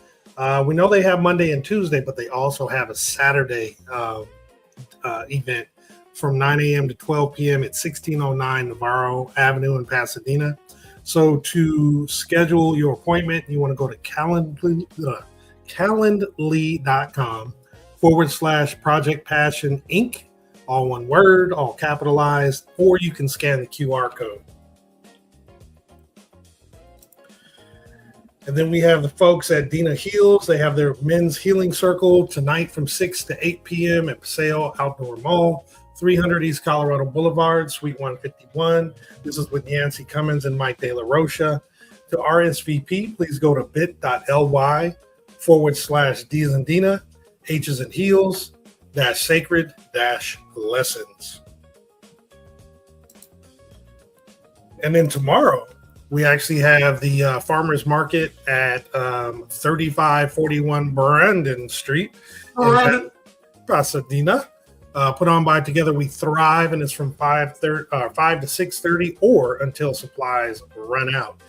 We know they have Monday and Tuesday, but they also have a Saturday event from 9 a.m. to 12 p.m. at 1609 Navarro Avenue in Pasadena. So to schedule your appointment, you want to go to calendly.com/Project Passion Inc. All one word, all capitalized, or you can scan the QR code. And then we have the folks at Dina Heals. They have their men's healing circle tonight from 6 to 8 p.m. at Paseo Outdoor Mall, 300 East Colorado Boulevard, Suite 151. This is with Yancy Cummins and Mike De La Rocha. To RSVP, please go to bit.ly/D's and Dina, H's and Heels, --sacred -lessons. And then tomorrow, we actually have the farmers market at 3541 Brandon Street in Pasadena. put on by Together We Thrive, and it's from 5 to 6:30 or until supplies run out.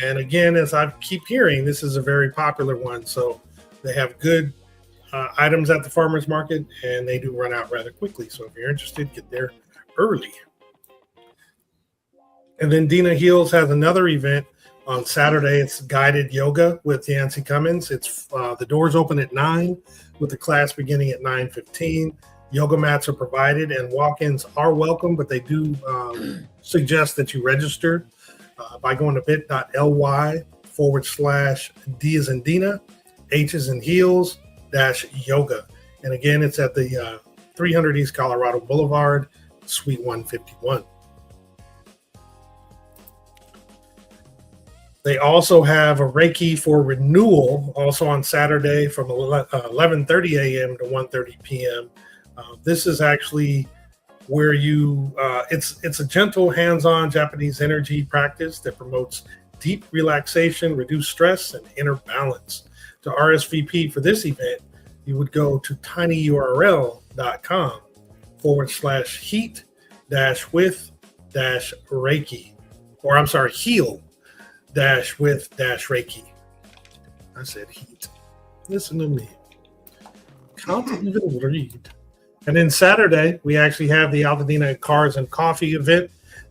And again, as I keep hearing, this is a very popular one. So they have good items at the farmers market, and they do run out rather quickly. So if you're interested, get there early. And then Dina Heels has another event on Saturday. It's guided yoga with Yancy Cummins. It's the doors open at 9 with the class beginning at 9:15. Yoga mats are provided and walk-ins are welcome, but they do suggest that you register by going to bit.ly/D as in Dina, H as in Heels -yoga. And again, it's at the 300 East Colorado Boulevard, Suite 151. They also have a Reiki for renewal also on Saturday from 11:30 a.m. to 1:30 p.m. This is actually where it's a gentle, hands-on Japanese energy practice that promotes deep relaxation, reduced stress, and inner balance. To RSVP for this event, you would go to tinyurl.com/heat-with-reiki, or I'm sorry, heal-with-reiki. I said heat. Listen to me. Can't even read. And then Saturday, we actually have the Altadena Cars and Coffee event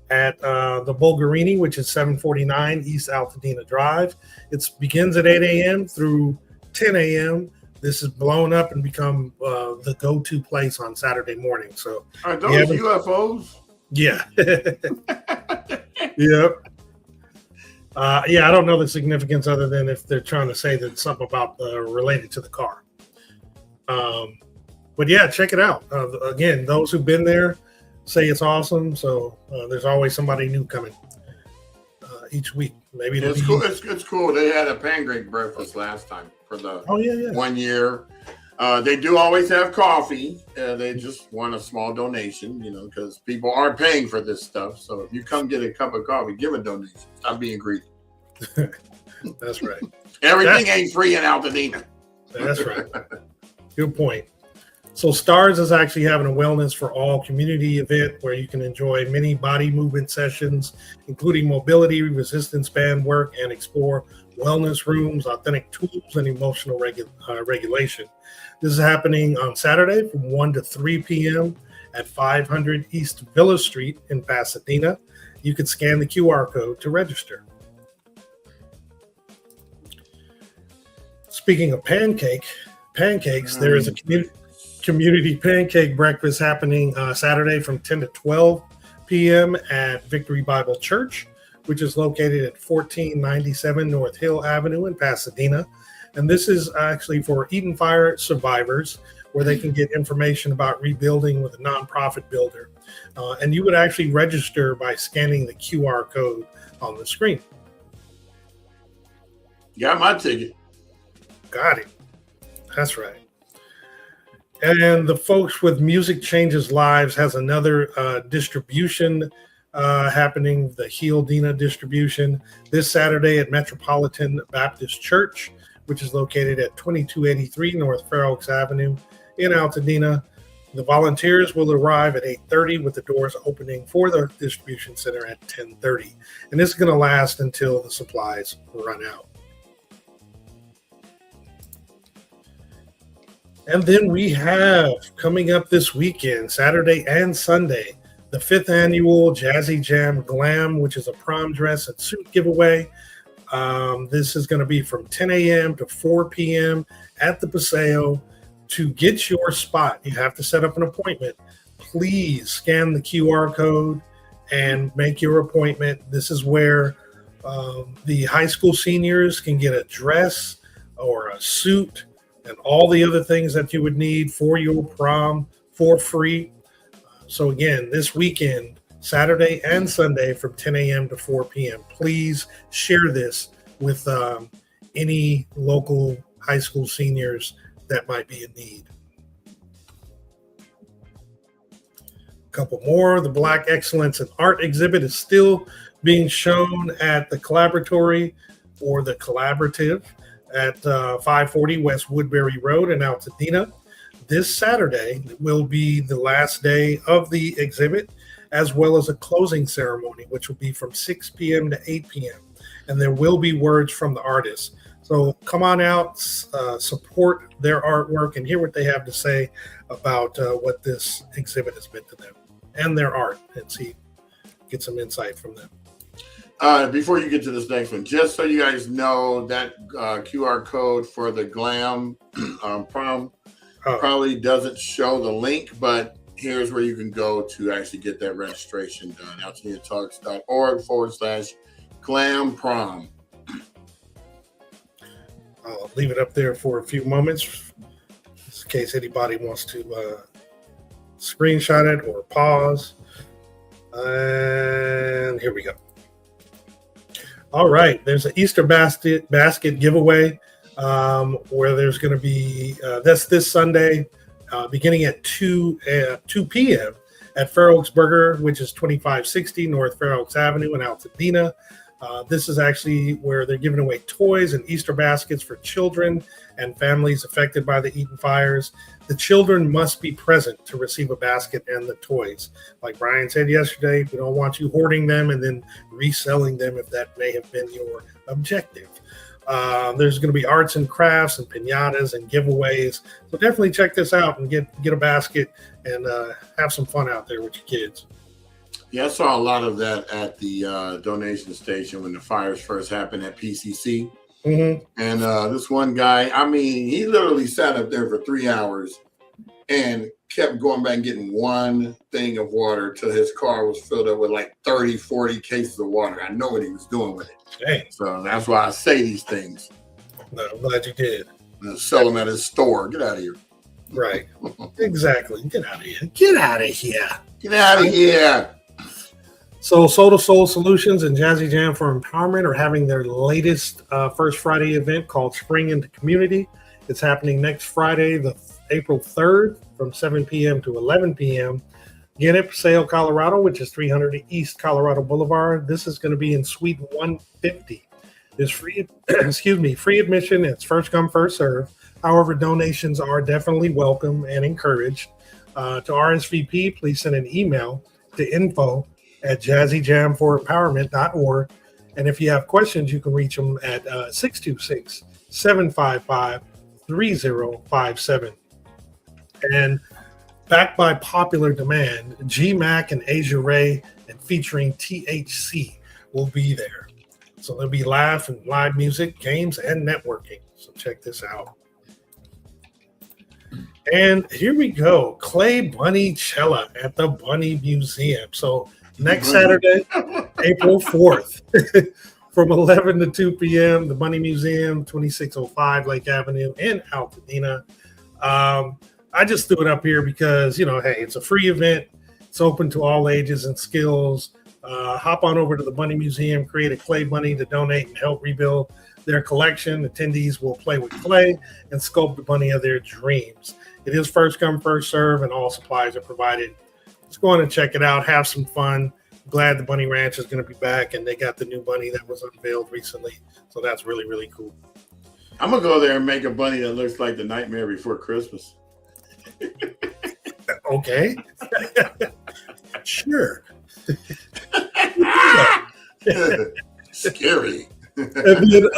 at the Bulgarini, which is 749 East Altadena Drive. It begins at 8 a.m. through 10 a.m. This has blown up and become the go-to place on Saturday morning. So are those UFOs? Yeah. Yep. Yeah, I don't know the significance other than if they're trying to say that something about related to the car. But yeah, check it out. Again, those who've been there say it's awesome. So there's always somebody new coming each week. Maybe it's cool. It's cool. They had a pancake breakfast last time for the 1 year. They do always have coffee. They just want a small donation, because people aren't paying for this stuff. So if you come get a cup of coffee, give a donation. Stop being greedy. That's right. Everything ain't free in Altadena. That's right. Good point. So STARS is actually having a wellness for all community event where you can enjoy many body movement sessions, including mobility, resistance band work, and explore wellness rooms, authentic tools, and emotional regulation. This is happening on Saturday from 1 to 3 p.m. at 500 East Villa Street in Pasadena. You can scan the QR code to register. Speaking of pancakes, there is a community pancake breakfast happening Saturday from 10 to 12 p.m. at Victory Bible Church, which is located at 1497 North Hill Avenue in Pasadena. And this is actually for Eden Fire survivors, where they can get information about rebuilding with a nonprofit builder. And you would actually register by scanning the QR code on the screen. Got my ticket. Got it. That's right. And the folks with Music Changes Lives has another distribution happening, the Heal Dina distribution, this Saturday at Metropolitan Baptist Church, which is located at 2283 North Fair Oaks Avenue in Altadena. The volunteers will arrive at 8:30 with the doors opening for the distribution center at 10:30. And this is going to last until the supplies run out. And then we have coming up this weekend, Saturday and Sunday, the 5th annual Jazzy Jam Glam, which is a prom dress and suit giveaway. This is going to be from 10 a.m. to 4 p.m. at the Paseo. To get your spot, you have to set up an appointment. Please scan the QR code and make your appointment. This is where the high school seniors can get a dress or a suit and all the other things that you would need for your prom for free. So again, this weekend, Saturday and Sunday from 10 a.m. to 4 p.m. Please share this with any local high school seniors that might be in need. A couple more. The Black Excellence in Art exhibit is still being shown at the Collaboratory or the Collaborative at 540 West Woodbury Road in Altadena. This Saturday will be the last day of the exhibit, as well as a closing ceremony, which will be from 6 p.m. to 8 p.m. And there will be words from the artists. So come on out, support their artwork, and hear what they have to say about what this exhibit has meant to them and their art, and get some insight from them. Before you get to this next one, just so you guys know, that QR code for the Glam Prom probably doesn't show the link, but here's where you can go to actually get that registration done. AltadenaTalks.org/Glam Prom. I'll leave it up there for a few moments in case anybody wants to screenshot it or pause. And here we go. All right, there's an Easter basket giveaway where there's going to be, that's this Sunday, beginning at 2 p.m. at Fair Oaks Burger, which is 2560 North Fair Oaks Avenue in Altadena. This is actually where they're giving away toys and Easter baskets for children and families affected by the Eaton fires. The children must be present to receive a basket and the toys. Like Brian said yesterday, we don't want you hoarding them and then reselling them if that may have been your objective. There's going to be arts and crafts and piñatas and giveaways. So definitely check this out and get a basket and have some fun out there with your kids. Yeah, I saw a lot of that at the donation station when the fires first happened at PCC. Mm-hmm. And this one guy, I mean, he literally sat up there for 3 hours and kept going back and getting one thing of water till his car was filled up with like 30, 40 cases of water. I know what he was doing with it. Dang. So that's why I say these things. No, I'm glad you did. Sell them at his store. Get out of here. Right. Exactly. Get out of here. Get out of here. Get out of here. So Soul to Soul Solutions and Jazzy Jam for Empowerment are having their latest First Friday event called Spring into Community. It's happening next Friday, the April 3rd from 7 p.m. to 11 p.m. Again, at Paseo, Colorado, which is 300 East Colorado Boulevard. This is going to be in Suite 150. There's free admission. It's first come, first serve. However, donations are definitely welcome and encouraged. To RSVP, please send an email to info@jazzyjamforempowerment.org. And if you have questions, you can reach them at 626-755-3057. And backed by popular demand, G-Mac and Asia Ray and featuring THC will be there. So there'll be live music, games, and networking. So check this out. And here we go. Clay Bunny Cella at the Bunny Museum. So next Saturday, April 4th, from 11 to 2 p.m., the Bunny Museum, 2605 Lake Avenue in Altadena. I just threw it up here because, hey, it's a free event. It's open to all ages and skills. Hop on over to the Bunny Museum, create a clay bunny to donate and help rebuild their collection. Attendees will play with clay and sculpt the bunny of their dreams. It is first come, first serve, and all supplies are provided. Let's go on and check it out. Have some fun. Glad the Bunny Ranch is going to be back, and they got the new bunny that was unveiled recently. So that's really, really cool. I'm going to go there and make a bunny that looks like the Nightmare Before Christmas. Okay. Sure. Scary. And then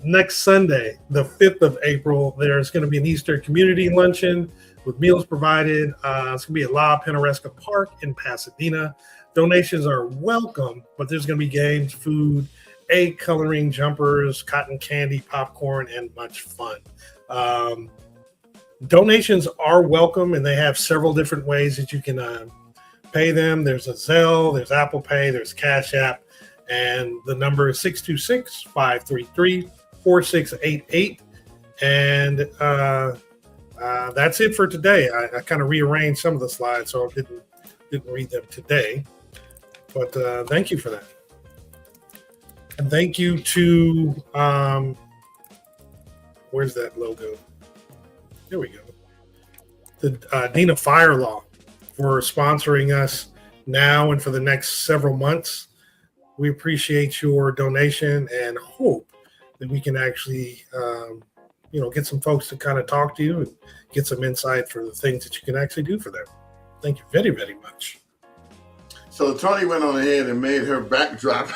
next Sunday, the 5th of April, there's going to be an Easter community luncheon with meals provided. It's going to be at La Pinaresca Park in Pasadena. Donations are welcome, but there's going to be games, food, egg coloring, jumpers, cotton candy, popcorn, and much fun. Donations are welcome, and they have several different ways that you can pay them. There's a Zelle, there's Apple Pay, there's Cash App, and the number is 626-533-4688. And that's it for today. I kind of rearranged some of the slides, so I didn't read them today. But thank you for that. And thank you to, where's that logo? There we go. The Dina Fire Law for sponsoring us now and for the next several months. We appreciate your donation and hope that we can actually, get some folks to kind of talk to you and get some insight for the things that you can actually do for them. Thank you very, very much. So Toni went on ahead and made her backdrop.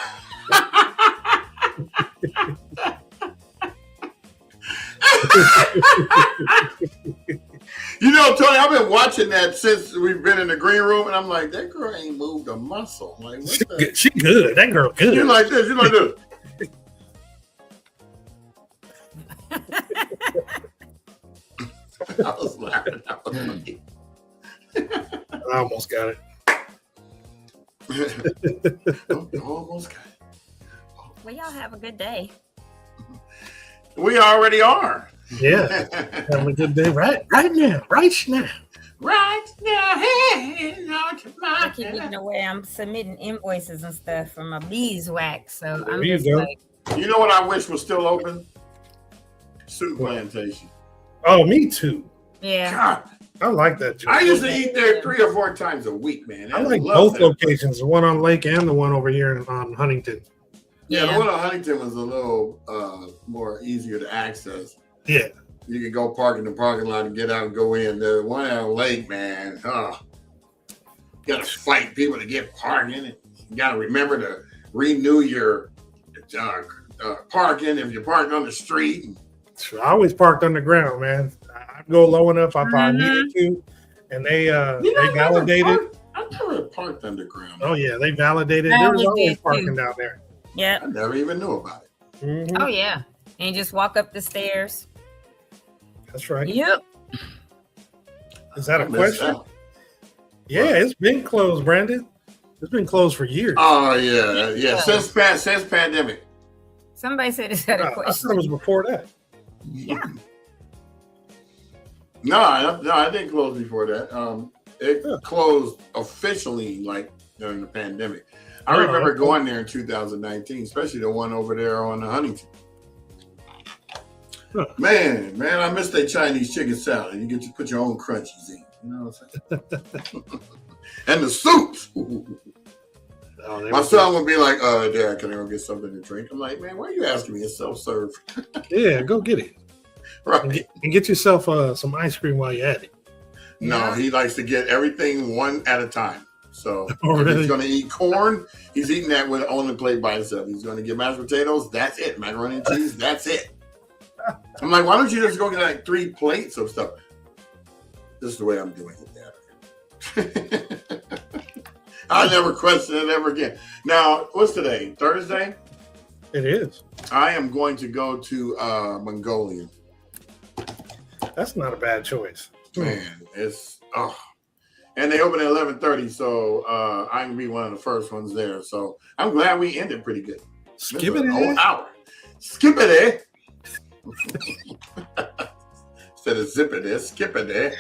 Toni, I've been watching that since we've been in the green room, and I'm like, that girl ain't moved a muscle. Like, she good. That girl good. You like this? You like this? I was laughing. I almost got it. Almost got it. Well, y'all have a good day. We already are. Yeah. Have a good day right now. Hey, I keep getting away. I'm submitting invoices and stuff for my beeswax. So I'm You just go. like, You know what I wish was still open? Soup Plantation. Oh, me too. yeah. God, I like that joint. I used to eat there 3 or 4 times a week, man. I like love both that. locations, the one on Lake and the one over here on Huntington. Yeah, the one on Huntington was a little more easier to access. Yeah. You could go park in the parking lot and get out and go in. The one out on Lake, man, you got to fight people to get parking. You got to remember to renew your parking if you're parking on the street. I always parked on the ground, man. I'd go low enough if I needed to, and they validated. I never parked underground. Oh yeah, they validated. There was always parking down there. Yeah. I never even knew about it. Mm-hmm. Oh yeah. And you just walk up the stairs. That's right. Yep. Is that a I missed question? out. Yeah, it's been closed, Brandon. It's been closed for years. Oh yeah. Since pandemic. Somebody said, "Is that a I thought question?" it was before that. Yeah. No, I didn't close before that. It closed officially like during the pandemic. I remember going there in 2019, especially the one over there on the Huntington. Huh. Man, I miss that Chinese chicken salad. You get to put your own crunchies in. You know what I'm saying? And the soups. My son would be like, Dad, can I go get something to drink? I'm like, man, why are you asking me? It's self-serve. Yeah, go get it. Right. And get yourself some ice cream while you're at it. No, he likes to get everything one at a time. So if really? he's going to eat corn, he's eating that with on the plate by himself. He's going to get mashed potatoes. That's it. Macaroni and cheese. That's it. I'm like, why don't you just go get like 3 plates of stuff? This is the way I'm doing it, Dad. I'll never question it ever again. Now, what's today? Thursday? It is. I am going to go to Mongolian. That's not a bad choice. Man, it's and they open at 11:30, so I can be one of the first ones there. So I'm glad we ended pretty good. Skip a it. whole hour. Skip it. Instead of zip it, skip it.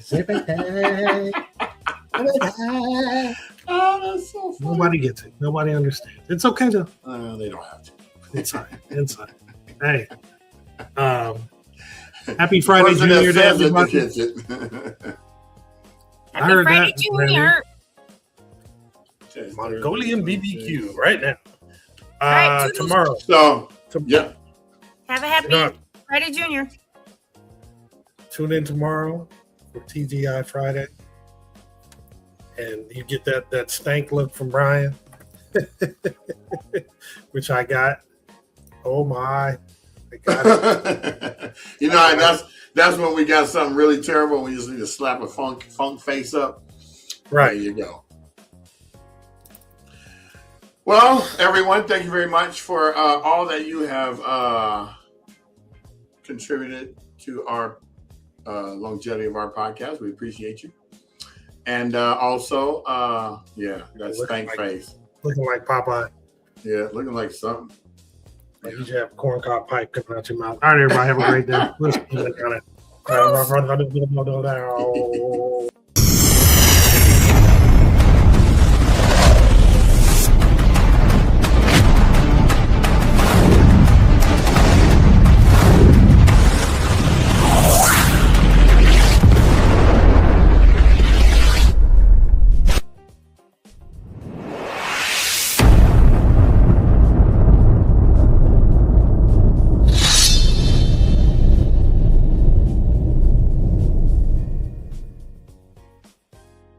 Zip it. Oh, that's so funny. Nobody gets it. Nobody understands. It's okay though. They don't have to. Inside. Hey. Happy Friday Junior to everybody. Happy Friday Junior. Mongolian BBQ right now. Right, tomorrow. So, yeah. Have a happy Friday Junior. Tune in tomorrow for TGI Friday. And you get that stank look from Brian, which I got. Oh my. I got it. That's when we got something really terrible. We just need to slap a funk face up. Right. There you go. Well, everyone, thank you very much for all that you have contributed to our longevity of our podcast. We appreciate you. And also, that stank face. Looking like Popeye. Yeah, looking like something. Like you should have a corncob pipe coming out your mouth. All right, everybody, have a great day. Let's